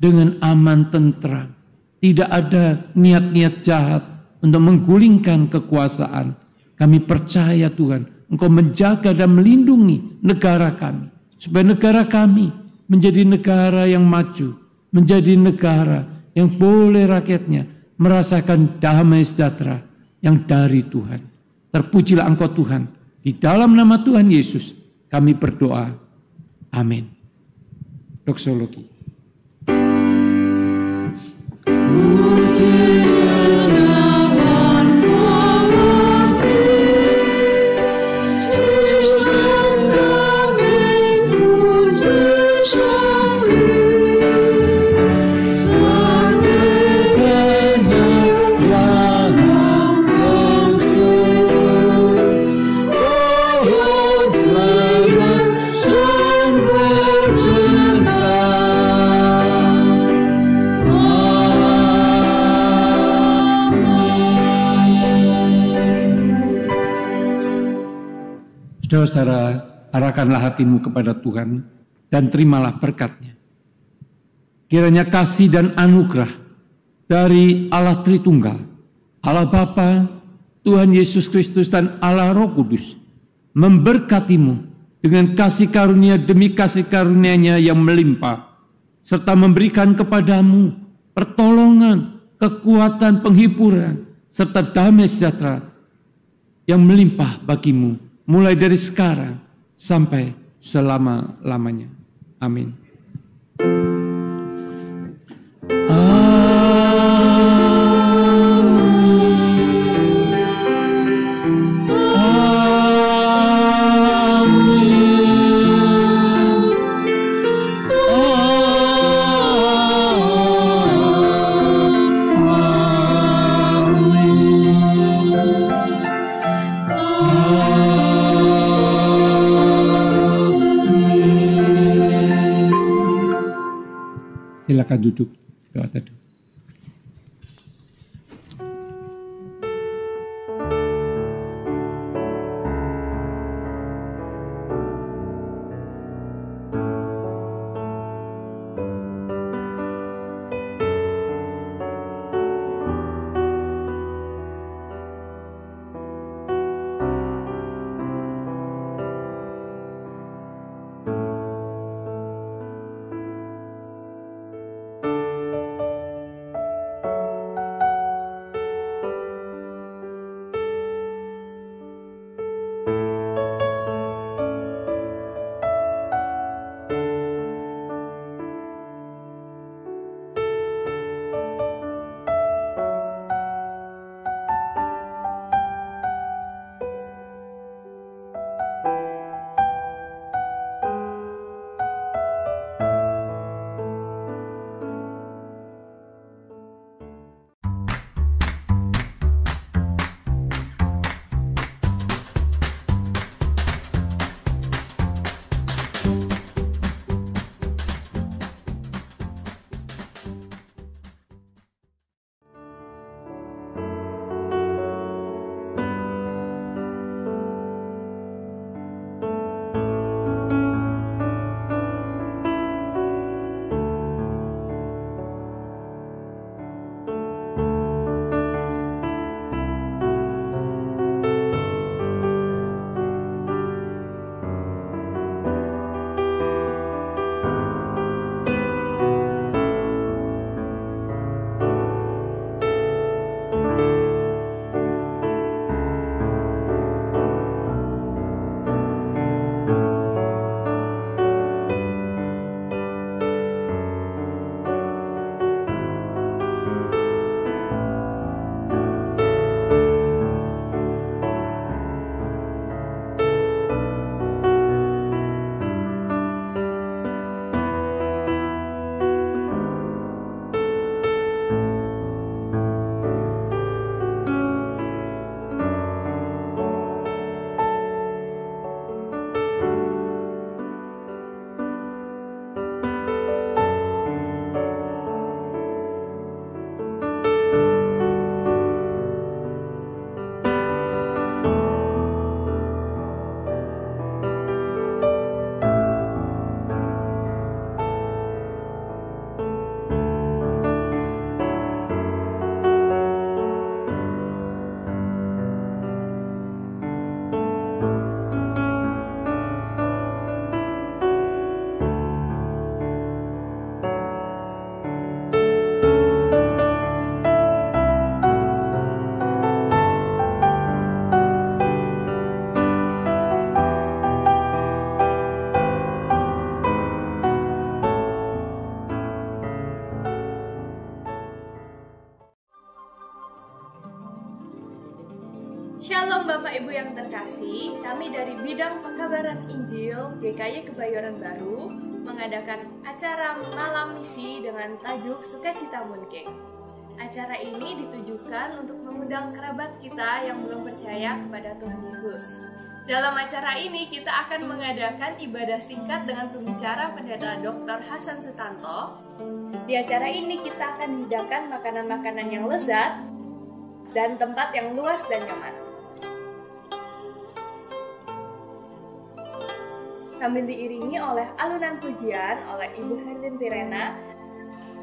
dengan aman tentram. Tidak ada niat-niat jahat untuk menggulingkan kekuasaan. Kami percaya Tuhan, Engkau menjaga dan melindungi negara kami, supaya negara kami menjadi negara yang maju, menjadi negara yang boleh rakyatnya merasakan damai sejahtera yang dari Tuhan. Terpujilah Engkau Tuhan. Di dalam nama Tuhan Yesus kami berdoa. Amin. Doksologi. Saudara-saudara, arahkanlah hatimu kepada Tuhan dan terimalah berkat-Nya. Kiranya kasih dan anugerah dari Allah Tritunggal, Allah Bapa, Tuhan Yesus Kristus dan Allah Roh Kudus memberkatimu dengan kasih karunia demi kasih karunia-Nya yang melimpah, serta memberikan kepadamu pertolongan, kekuatan, penghiburan, serta damai sejahtera yang melimpah bagimu, mulai dari sekarang sampai selama-lamanya. Amin. Silakan duduk, doa teduh. Shalom Bapak Ibu yang terkasih, kami dari Bidang Pekabaran Injil GKY Kebayoran Baru mengadakan acara Malam Misi dengan tajuk Sukacita Mooncake. Acara ini ditujukan untuk mengundang kerabat kita yang belum percaya kepada Tuhan Yesus. Dalam acara ini kita akan mengadakan ibadah singkat dengan pembicara Pendeta Dr. Hasan Sutanto. Di acara ini kita akan hidangkan makanan-makanan yang lezat dan tempat yang luas dan nyaman. Sambil diiringi oleh alunan pujian oleh Ibu Herlin Tirena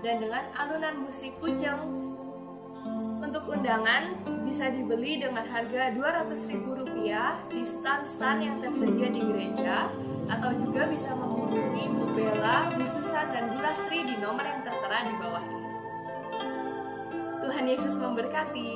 dan dengan alunan musik Puceng. Untuk undangan bisa dibeli dengan harga Rp200.000 di stan-stan yang tersedia di gereja, atau juga bisa menghubungi Bu Bella, Bu Susan, dan Bu Lastri di nomor yang tertera di bawah ini. Tuhan Yesus memberkati.